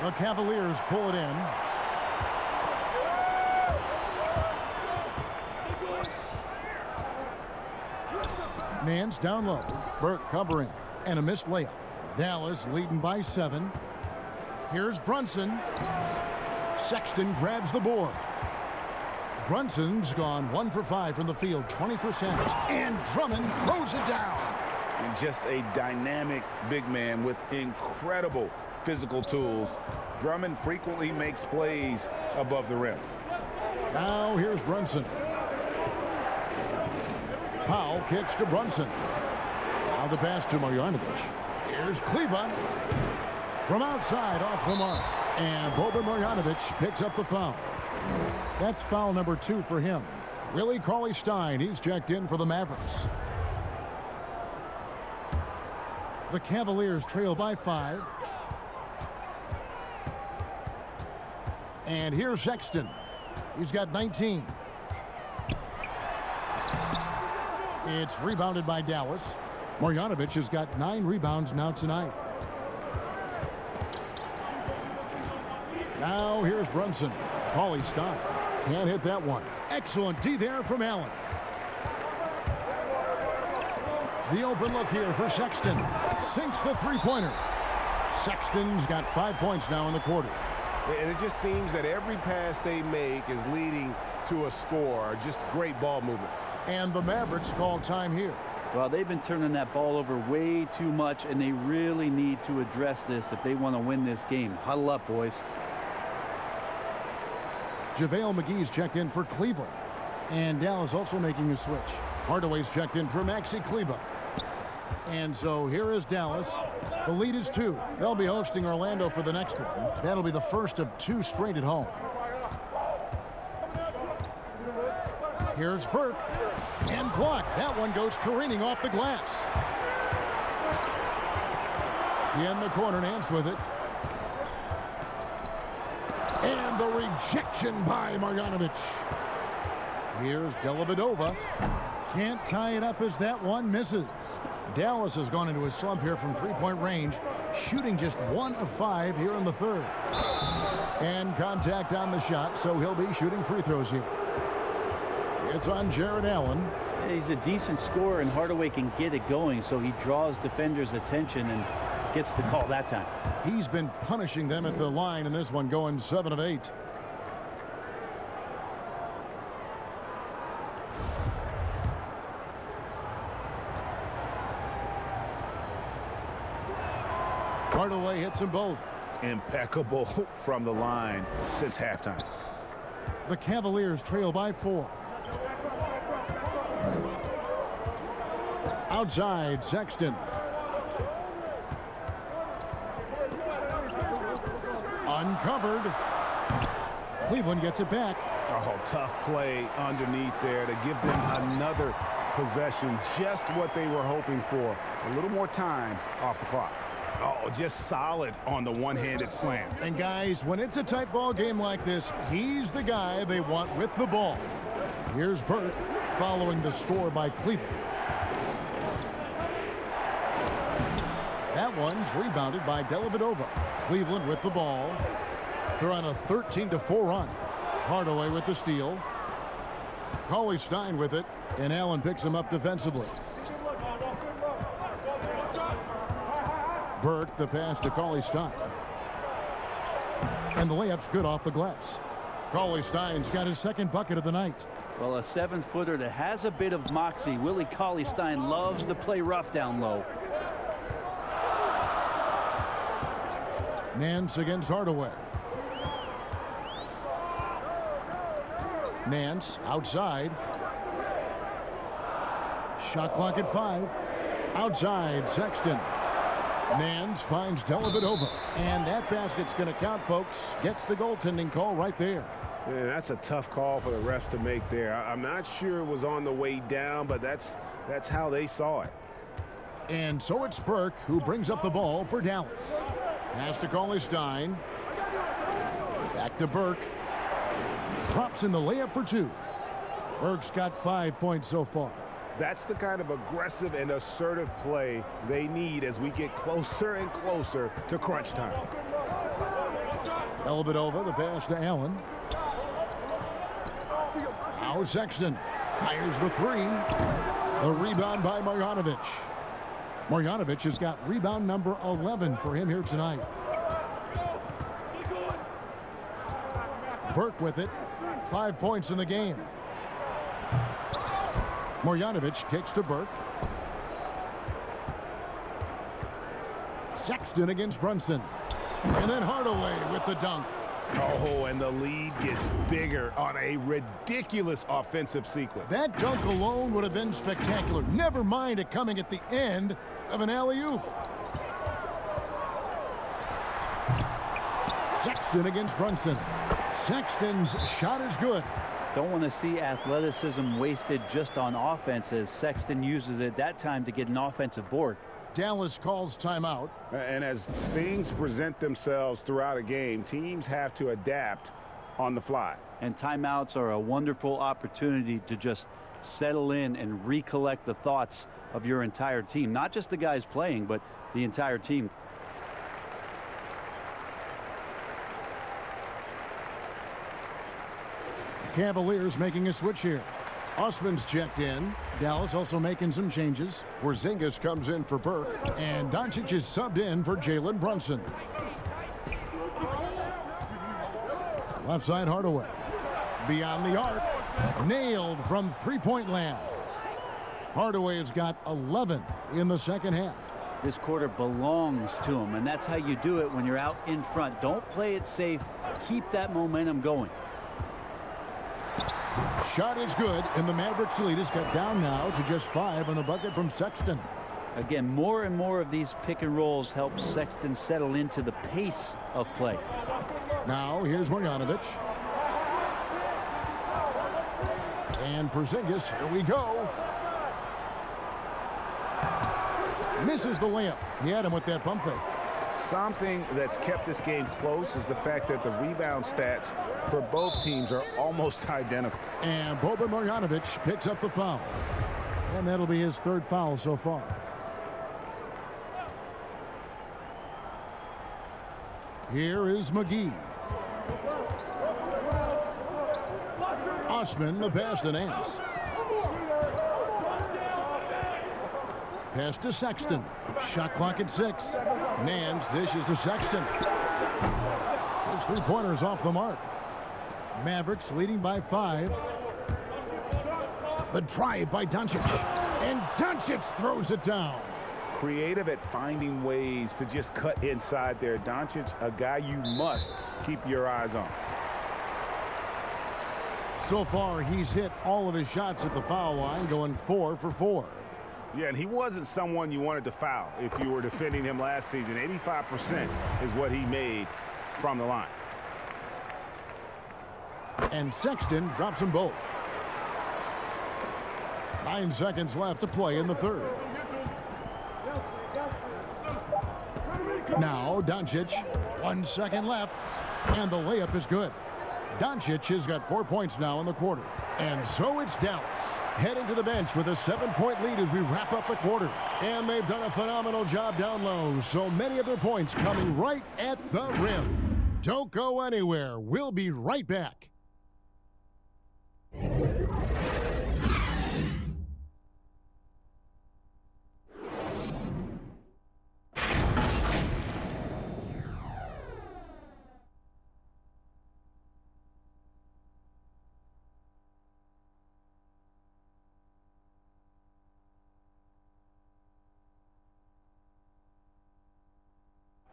S1: The Cavaliers pull it in. Nance down low. Burke covering. And a missed layup. Dallas leading by 7. Here's Brunson. Sexton grabs the board. Brunson's gone 1 for 5 from the field, 20%. And Drummond throws it down.
S5: And just a dynamic big man with incredible physical tools. Drummond frequently makes plays above the rim.
S1: Now here's Brunson. Powell kicks to Brunson. Now the pass to Marjanovic. Here's Kleba. From outside, off the mark. And Boban Marjanovic picks up the foul. That's foul number 2 for him. Willie Cauley-Stein, he's checked in for the Mavericks. The Cavaliers trail by 5. And here's Sexton. He's got 19. It's rebounded by Dallas. Marjanovic has got 9 rebounds now tonight. Now here's Brunson. Cauley-Stein can't hit that one. Excellent D there from Allen. The open look here for Sexton. Sinks the three-pointer. Sexton's got 5 points now in the quarter.
S2: And it just seems that every pass they make is leading to a score. Just great ball movement.
S1: And the Mavericks call time here.
S3: Well, they've been turning that ball over way too much, and they really need to address this if they want to win this game. Huddle up, boys.
S1: JaVale McGee's checked in for Cleveland. And Dallas also making a switch. Hardaway's checked in for Maxi Kleba. And so here is Dallas. The lead is 2. They'll be hosting Orlando for the next one. That'll be the first of 2 straight at home. Here's Burke. And blocked. That one goes careening off the glass. In the corner, Nance with it. And the rejection by Marjanovic. Here's Dellavedova. Can't tie it up as that one misses. Dallas has gone into a slump here from three-point range, shooting just 1 of 5 here in the third. And contact on the shot, so he'll be shooting free throws here. It's on Jared Allen.
S3: He's a decent scorer, and Hardaway can get it going, so he draws defenders' attention and gets the call that time.
S1: He's been punishing them at the line in this one, going 7 of 8. Hardaway hits them both.
S2: Impeccable from the line since halftime.
S1: The Cavaliers trail by 4. Outside, Sexton. Uncovered. Cleveland gets it back.
S2: Oh, tough play underneath there to give them another possession. Just what they were hoping for. A little more time off the clock. Oh, just solid on the one-handed slam.
S1: And guys, when it's a tight ball game like this, he's the guy they want with the ball. Here's Burke following the score by Cleveland. That one's rebounded by Dellavedova. Cleveland with the ball. They're on a 13-4 run. Hardaway with the steal. Cauley-Stein with it, and Allen picks him up defensively. Burke, the pass to Cauley-Stein. And the layup's good off the glass. Cauley-Stein's got his second bucket of the night.
S3: Well, a 7-footer that has a bit of moxie. Willie Cauley-Stein loves to play rough down low.
S1: Nance against Hardaway. Nance outside. Shot clock at 5. Outside, Sexton. Nance finds Dellavedova. And that basket's going to count, folks. Gets the goaltending call right there.
S2: Man, that's a tough call for the refs to make there. I'm not sure it was on the way down, but that's how they saw it.
S1: And so it's Burke who brings up the ball for Dallas. Pass to Cauley-Stein. Back to Burke. Drops in the layup for 2. Burke's got 5 points so far.
S2: That's the kind of aggressive and assertive play they need as we get closer and closer to crunch time.
S1: Dellavedova, the pass to Allen. Now Sexton fires the 3. The rebound by Marjanovic. Marjanovic has got rebound number 11 for him here tonight. Burke with it. 5 points in the game. Marjanovic kicks to Burke. Sexton against Brunson. And then Hardaway with the dunk.
S2: Oh, and the lead gets bigger on a ridiculous offensive sequence.
S1: That dunk alone would have been spectacular. Never mind it coming at the end of an alley-oop. Sexton against Brunson. Sexton's shot is good.
S3: Don't want to see athleticism wasted just on offense as Sexton uses it that time to get an offensive board.
S1: Dallas calls timeout.
S2: And as things present themselves throughout a game, teams have to adapt on the fly.
S3: And timeouts are a wonderful opportunity to just settle in and recollect the thoughts of your entire team. Not just the guys playing, but the entire team.
S1: Cavaliers making a switch here. Osman's checked in. Dallas also making some changes. Porzingis comes in for Burke. And Doncic is subbed in for Jalen Brunson. Left side Hardaway. Beyond the arc. Nailed from three-point land. Hardaway has got 11 in the second half.
S3: This quarter belongs to him, and that's how you do it when you're out in front. Don't play it safe. Keep that momentum going.
S1: Shot is good, and the Mavericks lead is cut down now to just 5 on the bucket from Sexton.
S3: Again, more and more of these pick and rolls help Sexton settle into the pace of play.
S1: Now here's Marjanovic. And Porzingis, here we go. Misses the layup. He had him with that pump fake.
S2: Something that's kept this game close is the fact that the rebound stats for both teams are almost identical.
S1: And Boban Marjanovic picks up the foul. And that'll be his third foul so far. Here is McGee. Osman, the pass to Nance. Pass to Sexton. Shot clock at 6. Nance dishes to Sexton. His three-pointers off the mark. Mavericks leading by 5. The drive by Doncic. And Doncic throws it down.
S5: creative at finding ways to just cut inside there. Doncic, a guy you must keep your eyes on.
S1: So far, he's hit all of his shots at the foul line, going 4 for 4.
S5: Yeah, and he wasn't someone you wanted to foul if you were defending him last season. 85% is what he made from the line.
S1: And Sexton drops them both. 9 seconds left to play in the third. Now Doncic, 1 second left, and the layup is good. Doncic has got 4 points now in the quarter. And so it's Dallas heading to the bench with a 7-point lead as we wrap up the quarter. And they've done a phenomenal job down low. So many of their points coming right at the rim. Don't go anywhere. We'll be right back.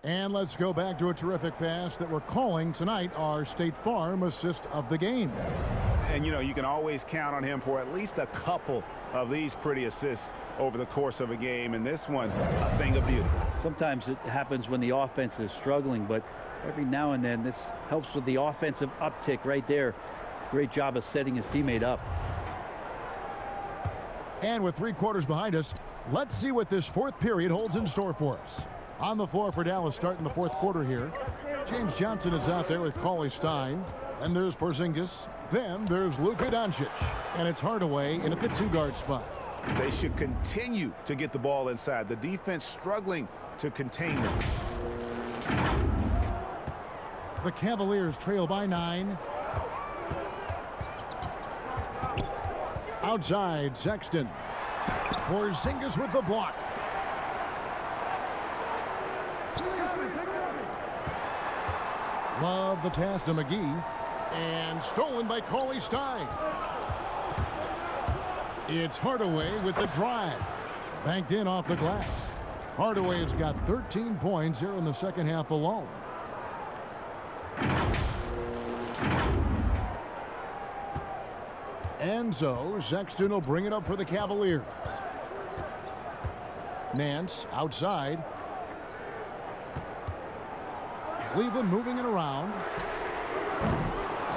S1: And let's go back to a terrific pass that we're calling tonight our State Farm assist of the game.
S5: And, you know, you can always count on him for at least a couple of these pretty assists over the course of a game. And this one, a thing of beauty.
S3: Sometimes it happens when the offense is struggling, but every now and then this helps with the offensive uptick right there. Great job of setting his teammate up.
S1: And with 3 quarters behind us, let's see what this fourth period holds in store for us. On the floor for Dallas starting the fourth quarter here. James Johnson is out there with Cauley Stein. And there's Porzingis. Then there's Luka Doncic. And it's Hardaway in at the 2-guard spot.
S5: They should continue to get the ball inside. The defense struggling to contain them.
S1: The Cavaliers trail by 9. Outside, Sexton. Porzingis with the block. Love the pass to McGee. And stolen by Cauley Stein. It's Hardaway with the drive. Banked in off the glass. Hardaway's got 13 points here in the second half alone. And so Sexton will bring it up for the Cavaliers. Nance outside. Cleveland moving it around.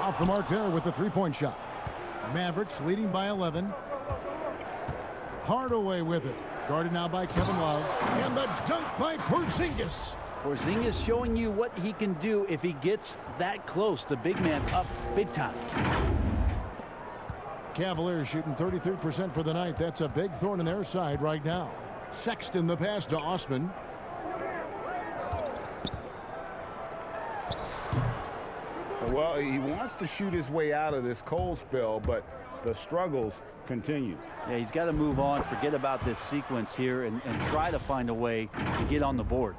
S1: Off the mark there with the 3-point shot. Mavericks leading by 11. Hardaway with it. Guarded now by Kevin Love. And the dunk by Porzingis.
S3: Porzingis showing you what he can do if he gets that close. The big man up big time.
S1: Cavaliers shooting 33% for the night. That's a big thorn in their side right now. Sexton the pass to Osman.
S5: Well, he wants to shoot his way out of this cold spell, but the struggles continue.
S3: Yeah, he's got to move on, forget about this sequence here, and try to find a way to get on the board.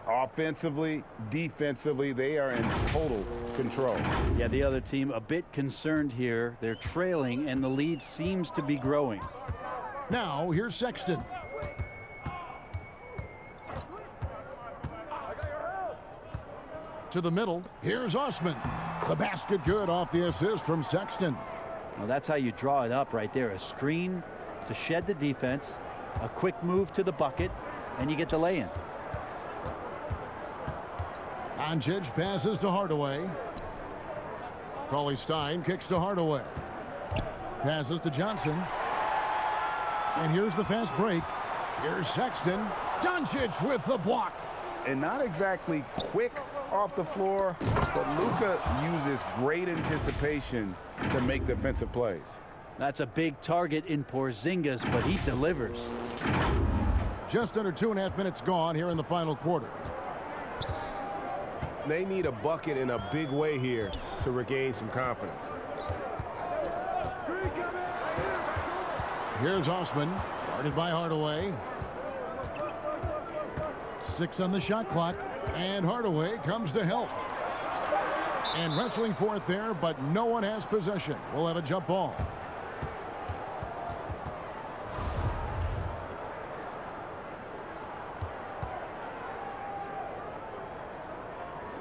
S5: Offensively, defensively, they are in total control.
S3: Yeah, the other team a bit concerned here. They're trailing, and the lead seems to be growing.
S1: Now, here's Sexton. To the middle. Here's Osman. The basket good off the assist from Sexton.
S3: Well, that's how you draw it up right there. A screen to shed the defense, a quick move to the bucket, and you get the lay-in.
S1: Doncic passes to Hardaway. Cauley Stein kicks to Hardaway. Passes to Johnson. And here's the fast break. Here's Sexton. Doncic with the block.
S5: And not exactly quick off the floor, but Luka uses great anticipation to make defensive plays.
S3: That's a big target in Porzingis, but he delivers.
S1: Just under 2.5 minutes gone here in the final quarter.
S5: They need a bucket in a big way here to regain some confidence.
S1: Here's Osman, guarded by Hardaway. 6 on the shot clock, and Hardaway comes to help. And wrestling for it there, but no one has possession. We'll have a jump ball.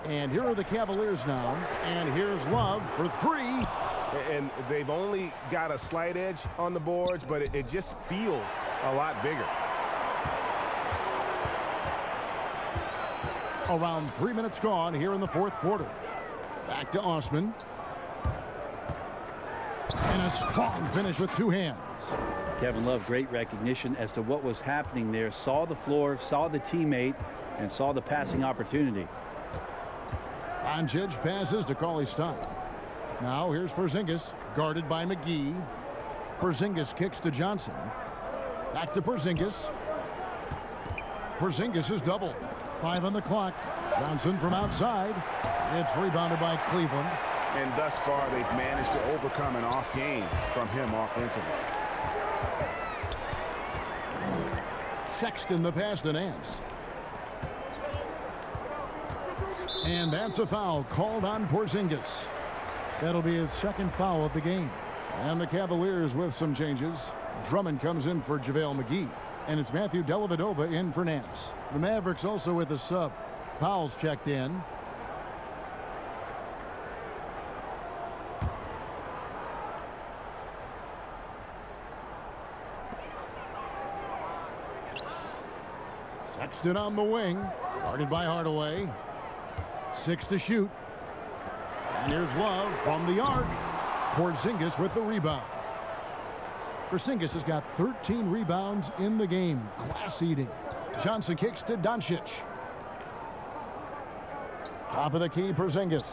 S1: And here are the Cavaliers now. And here's Love for three.
S5: And they've only got a slight edge on the boards, but it just feels a lot bigger.
S1: Around 3 minutes gone here in the fourth quarter. Back to Osman. And a strong finish with two hands.
S3: Kevin Love, great recognition as to what was happening there. Saw the floor, saw the teammate, and saw the passing opportunity.
S1: Doncic passes to Cauley-Stein. Now here's Porzingis, guarded by McGee. Porzingis kicks to Johnson. Back to Porzingis. Porzingis is doubled. 5 on the clock. Johnson from outside. It's rebounded by Cleveland.
S5: And thus far, they've managed to overcome an off game from him offensively.
S1: Sexton the pass to Nance. And that's a foul called on Porzingis. That'll be his second foul of the game. And the Cavaliers with some changes. Drummond comes in for JaVale McGee. And it's Matthew Dellavedova in for Nance. The Mavericks also with a sub. Powell's checked in. Sexton on the wing. Guarded by Hardaway. 6 to shoot. And here's Love from the arc. Porzingis with the rebound. Porzingis has got 13 rebounds in the game. Class eating. Johnson kicks to Doncic. Top of the key, Porzingis.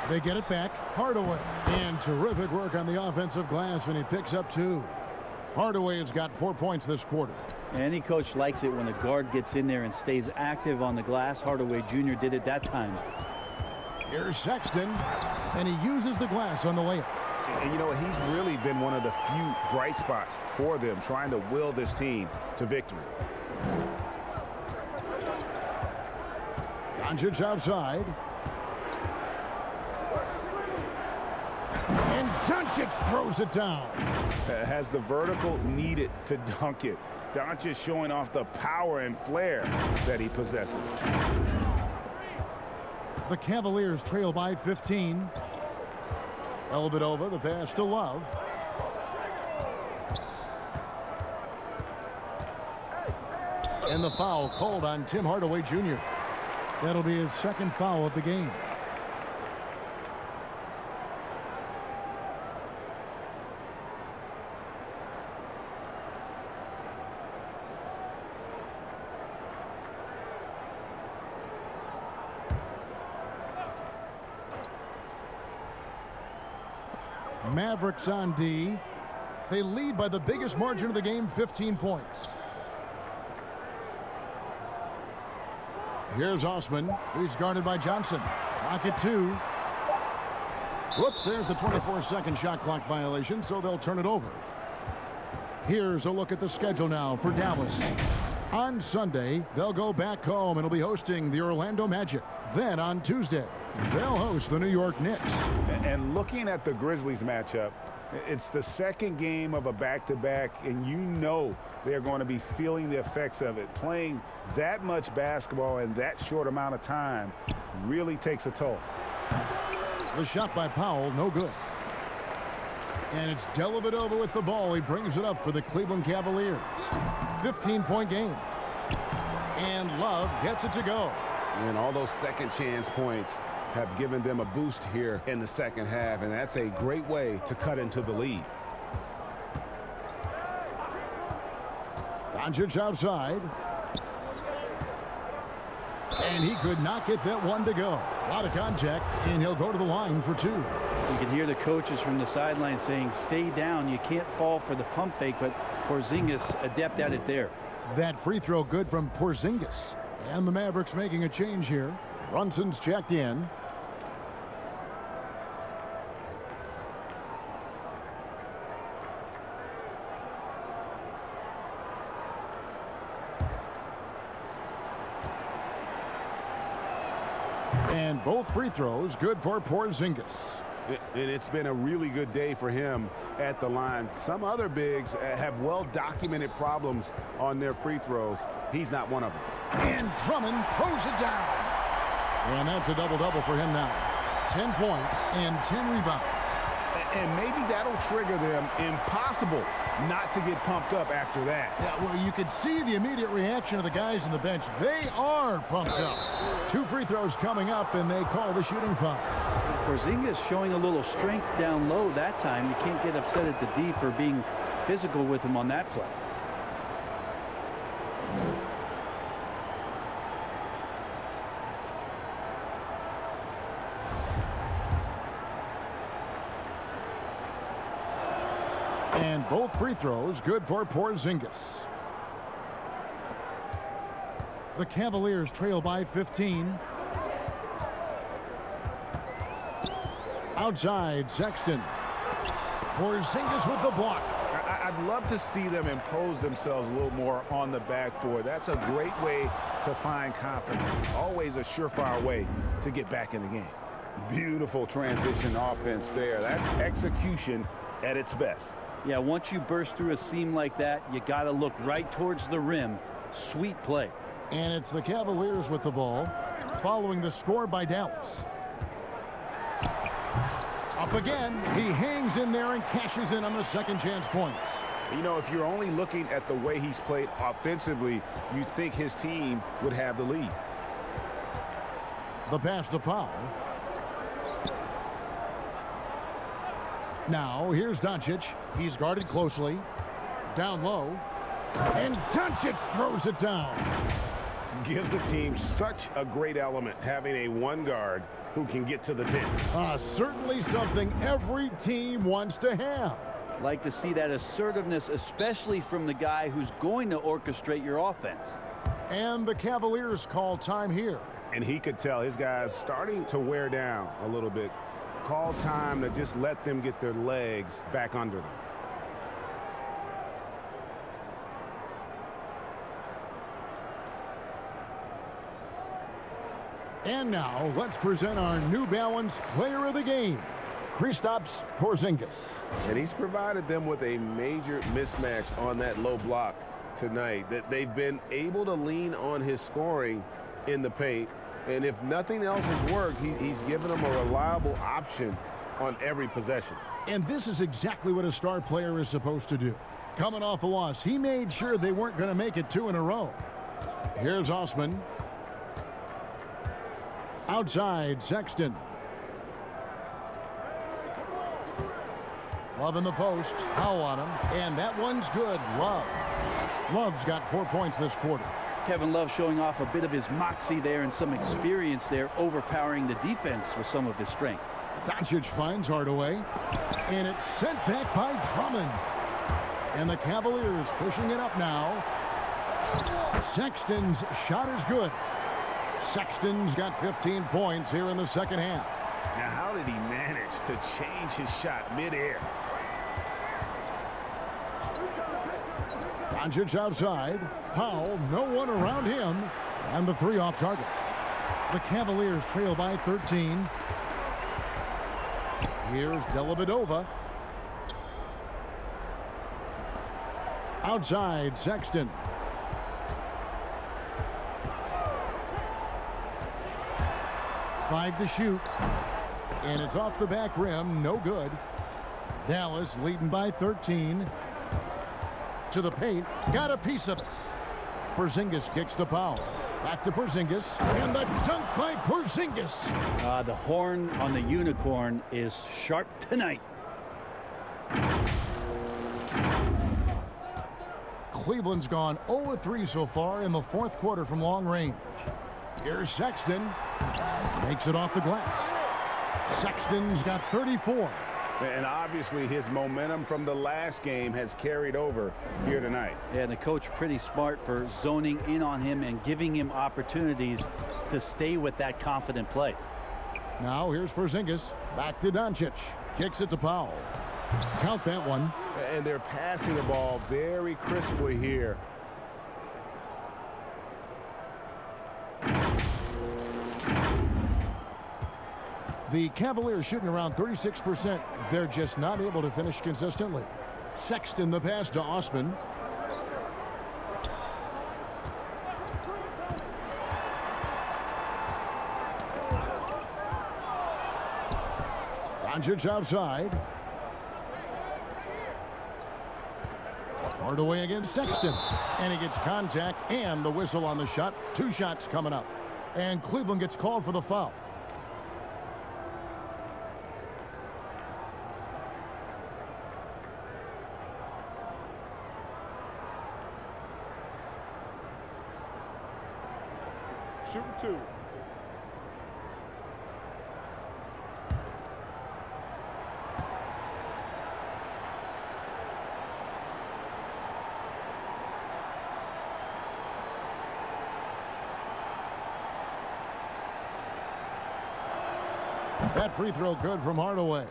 S1: They get it back. Hardaway. And terrific work on the offensive glass, and he picks up 2. Hardaway has got 4 points this quarter.
S3: Any coach likes it when a guard gets in there and stays active on the glass. Hardaway Jr. did it that time.
S1: Here's Sexton, and he uses the glass on the layup.
S5: And you know, he's really been one of the few bright spots for them, trying to will this team to victory.
S1: Doncic outside. And Doncic throws it down.
S5: Has the vertical needed to dunk it. Doncic showing off the power and flair that he possesses.
S1: The Cavaliers trail by 15. Dellavedova, the pass to Love. And the foul called on Tim Hardaway Jr. That'll be his second foul of the game. Mavericks on D. They lead by the biggest margin of the game, 15 points. Here's Osman. He's guarded by Johnson. Clock at 2. Whoops, there's the 24-second shot clock violation, so they'll turn it over. Here's a look at the schedule now for Dallas. On Sunday, they'll go back home and will be hosting the Orlando Magic. Then on Tuesday, they'll host the New York Knicks.
S5: And looking at the Grizzlies matchup, it's the second game of a back-to-back, and you know they're going to be feeling the effects of it. Playing that much basketball in that short amount of time really takes a toll.
S1: The shot by Powell, no good. And it's Dellavedova with the ball. He brings it up for the Cleveland Cavaliers. 15-point game. And Love gets it to go.
S5: And all those second chance points have given them a boost here in the second half, and that's a great way to cut into the lead.
S1: Doncic outside. And he could not get that one to go. A lot of contact, and he'll go to the line for 2.
S3: You can hear the coaches from the sideline saying, stay down. You can't fall for the pump fake, but Porzingis adept at it there.
S1: That free throw good from Porzingis. And the Mavericks making a change here. Brunson's checked in. And both free throws good for Porzingis.
S5: And it's been a really good day for him at the line. Some other bigs have well-documented problems on their free throws. He's not one of them.
S1: And Drummond throws it down. And that's a double-double for him now. 10 points and 10 rebounds.
S2: And maybe that'll trigger them. Impossible not to get pumped up after that.
S1: Yeah, well, you could see the immediate reaction of the guys on the bench. They are pumped up. 2 free throws coming up, and they call the shooting foul.
S3: Porzingis showing a little strength down low that time. You can't get upset at the D for being physical with him on that play.
S1: And both free throws good for Porzingis. The Cavaliers trail by 15. Outside, Sexton. Porzingis with the block.
S2: I'd love to see them impose themselves a little more on the backboard. That's a great way to find confidence. Always a surefire way to get back in the game. Beautiful transition offense there. That's execution at its best.
S3: Yeah, once you burst through a seam like that, you got to look right towards the rim. Sweet play.
S1: And it's the Cavaliers with the ball, following the score by Dallas. Up again. He hangs in there and cashes in on the second chance points.
S2: You know, if you're only looking at the way he's played offensively, you'd think his team would have the lead.
S1: The pass to Powell. Now, here's Doncic. He's guarded closely. Down low. And Doncic throws it down.
S2: Gives the team such a great element, having a one guard who can get to the 10.
S1: Certainly something every team wants to have.
S3: Like to see that assertiveness, especially from the guy who's going to orchestrate your offense.
S1: And the Cavaliers call time here.
S2: And he could tell his guys starting to wear down a little bit. Call time to just let them get their legs back under them.
S1: And now, let's present our New Balance Player of the Game, Kristaps Porzingis.
S11: And he's provided them with a major mismatch on that low block tonight. That they've been able to lean on his scoring in the paint. And if nothing else has worked, he's given them a reliable option on every possession.
S1: And this is exactly what a star player is supposed to do. Coming off a loss, he made sure they weren't going to make it 2 in a row. Here's Osman. Outside, Sexton. Love in the post. Powell on him. And that one's good. Love. Love's got 4 points this quarter.
S3: Kevin Love showing off a bit of his moxie there and some experience there, overpowering the defense with some of his strength.
S1: Doncic finds Hardaway. And it's sent back by Drummond. And the Cavaliers pushing it up now. Sexton's shot is good. Sexton's got 15 points here in the second half.
S2: Now, how did he manage to change his shot midair?
S1: Doncic outside. Powell, no one around him. And the 3 off target. The Cavaliers trail by 13. Here's Dellavedova. Outside, Sexton. Five to shoot. And it's off the back rim. No good. Dallas leading by 13. To the paint. Got a piece of it. Porzingis kicks to Powell. Back to Porzingis. And the dunk by Porzingis.
S3: The horn on the unicorn is sharp tonight.
S1: Cleveland's gone 0-3 so far in the 4th quarter from long range. Here's Sexton. Makes it off the glass. Sexton's got 34.
S2: And obviously his momentum from the last game has carried over here tonight.
S3: Yeah, and the coach pretty smart for zoning in on him and giving him opportunities to stay with that confident play.
S1: Now here's Porzingis. Back to Doncic. Kicks it to Powell. Count that one.
S2: And they're passing the ball very crisply here.
S1: The Cavaliers shooting around 36%. They're just not able to finish consistently. Sexton the pass to Osman. Doncic outside. Hardaway against Sexton. And he gets contact and the whistle on the shot. 2 shots coming up. And Cleveland gets called for the foul.
S11: Shooting 2.
S1: That free throw good from Hardaway.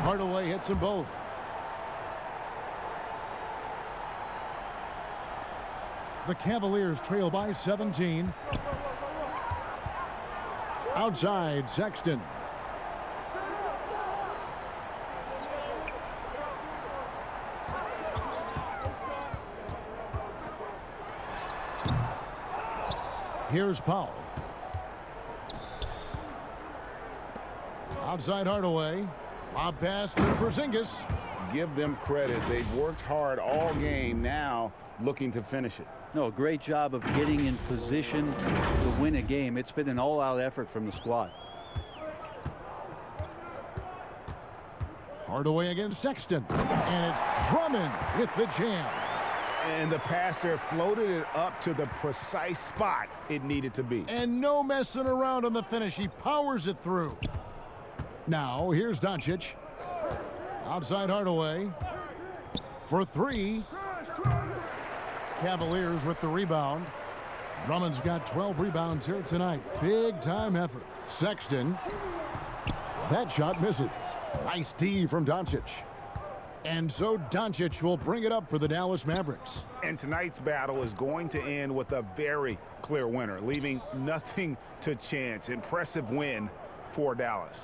S1: Hardaway hits them both. The Cavaliers trail by 17. Outside, Sexton. Here's Powell. Outside Hardaway. Lob pass to Porzingis.
S2: Give them credit. They've worked hard all game, now looking to finish it.
S3: No, great job of getting in position to win a game. It's been an all-out effort from the squad.
S1: Hardaway against Sexton. And it's Drummond with the jam.
S2: And the pass there floated it up to the precise spot it needed to be.
S1: And no messing around on the finish. He powers it through. Now, here's Doncic. Outside Hardaway. For 3. Cavaliers with the rebound. Drummond's got 12 rebounds here tonight. Big time effort. Sexton. That shot misses. Nice D from Doncic. And so Doncic will bring it up for the Dallas Mavericks.
S2: And tonight's battle is going to end with a very clear winner, leaving nothing to chance. Impressive win for Dallas.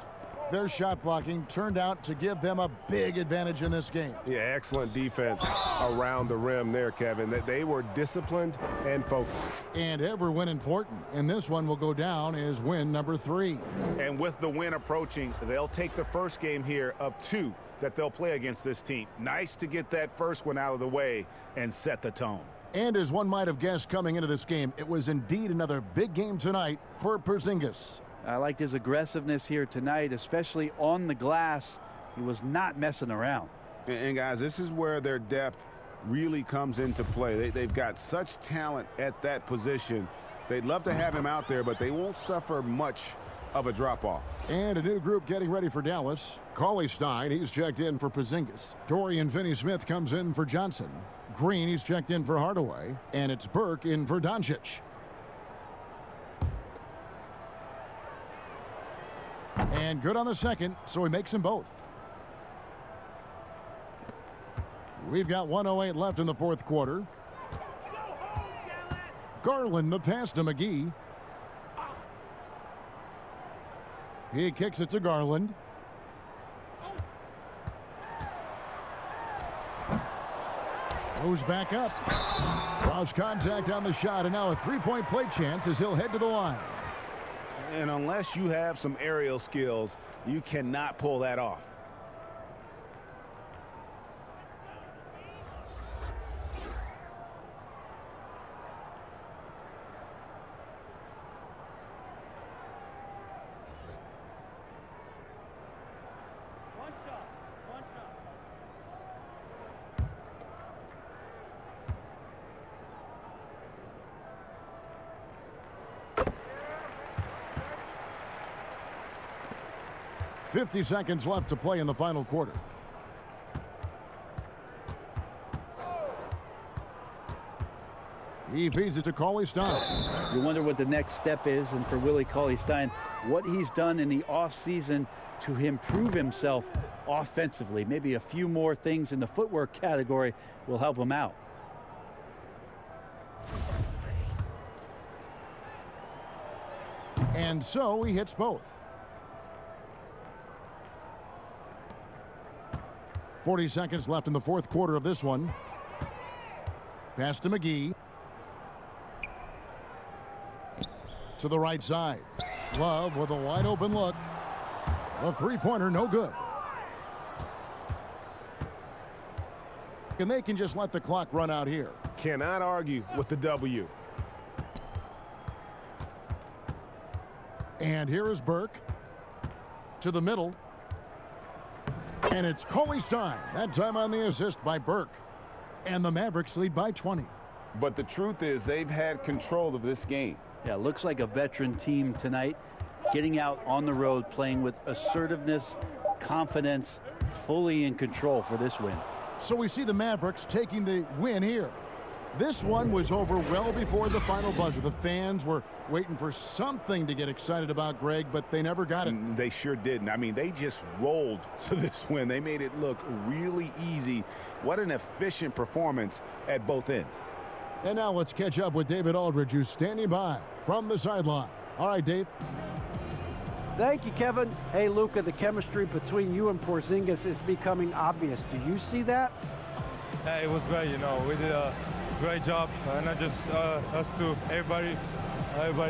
S1: Their shot blocking turned out to give them a big advantage in this game.
S11: Yeah, excellent defense around the rim there, Kevin. They were disciplined and focused.
S1: And every win important. And this one will go down as win number 3.
S2: And with the win approaching, they'll take the first game here of 2 that they'll play against this team. Nice to get that first one out of the way and set the tone.
S1: And as one might have guessed coming into this game, it was indeed another big game tonight for Porzingis.
S3: I liked his aggressiveness here tonight, especially on the glass. He was not messing around.
S2: And guys, this is where their depth really comes into play. They've got such talent at that position. They'd love to have him out there, but they won't suffer much of a drop-off.
S1: And a new group getting ready for Dallas. Cauley Stein, he's checked in for Porzingis. Dorian Finney-Smith comes in for Johnson. Green, he's checked in for Hardaway. And it's Burke in for Doncic. And good on the second, so he makes them both. We've got 1:08 left in the fourth quarter. Garland, the pass to McGee. He kicks it to Garland. Goes back up. Draws contact on the shot, and now a three-point play chance as he'll head to the line.
S2: And unless you have some aerial skills, you cannot pull that off.
S12: One shot.
S1: 50 seconds left to play in the final quarter. He feeds it to Cauley Stein.
S3: You wonder what the next step is, and for Willie Cauley-Stein, what he's done in the offseason to improve himself offensively. Maybe a few more things in the footwork category will help him out.
S1: And so he hits both. 40 seconds left in the fourth quarter of this one. Pass to McGee. To the right side. Love with a wide open look. The three-pointer no good. And they can just let the clock run out here.
S5: Cannot argue with the W.
S1: And here is Burke. To the middle. And it's Coley's time. That time on the assist by Burke. And the Mavericks lead by 20.
S2: But the truth is they've had control of this game.
S3: Yeah, looks like a veteran team tonight, getting out on the road, playing with assertiveness, confidence, fully in control for this win.
S1: So we see the Mavericks taking the win here. This one was over well before the final buzzer. The fans were waiting for something to get excited about, Greg, but they never got it.
S5: They sure didn't. I mean, they just rolled to this win. They made it look really easy. What an efficient performance at both ends.
S1: And now let's catch up with David Aldridge, who's standing by from the sideline. All right, Dave.
S4: Thank you, Kevin. Hey, Luka, the chemistry between you and Porzingis is becoming obvious. Do you see that?
S13: Yeah, it was great. You know, we did a great job. Not just us two. Everybody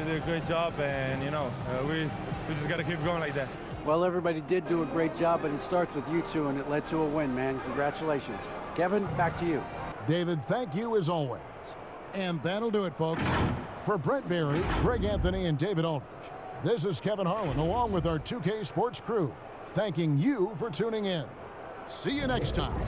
S13: did a great job, and you know, we just got to keep going like that.
S4: Well, everybody did do a great job, but it starts with you two, and it led to a win, man. Congratulations. Kevin, back to you.
S1: David, thank you as always. And that'll do it, folks. For Brent Barry, Greg Anthony, and David Aldridge, this is Kevin Harlan, along with our 2K Sports crew, thanking you for tuning in. See you next time.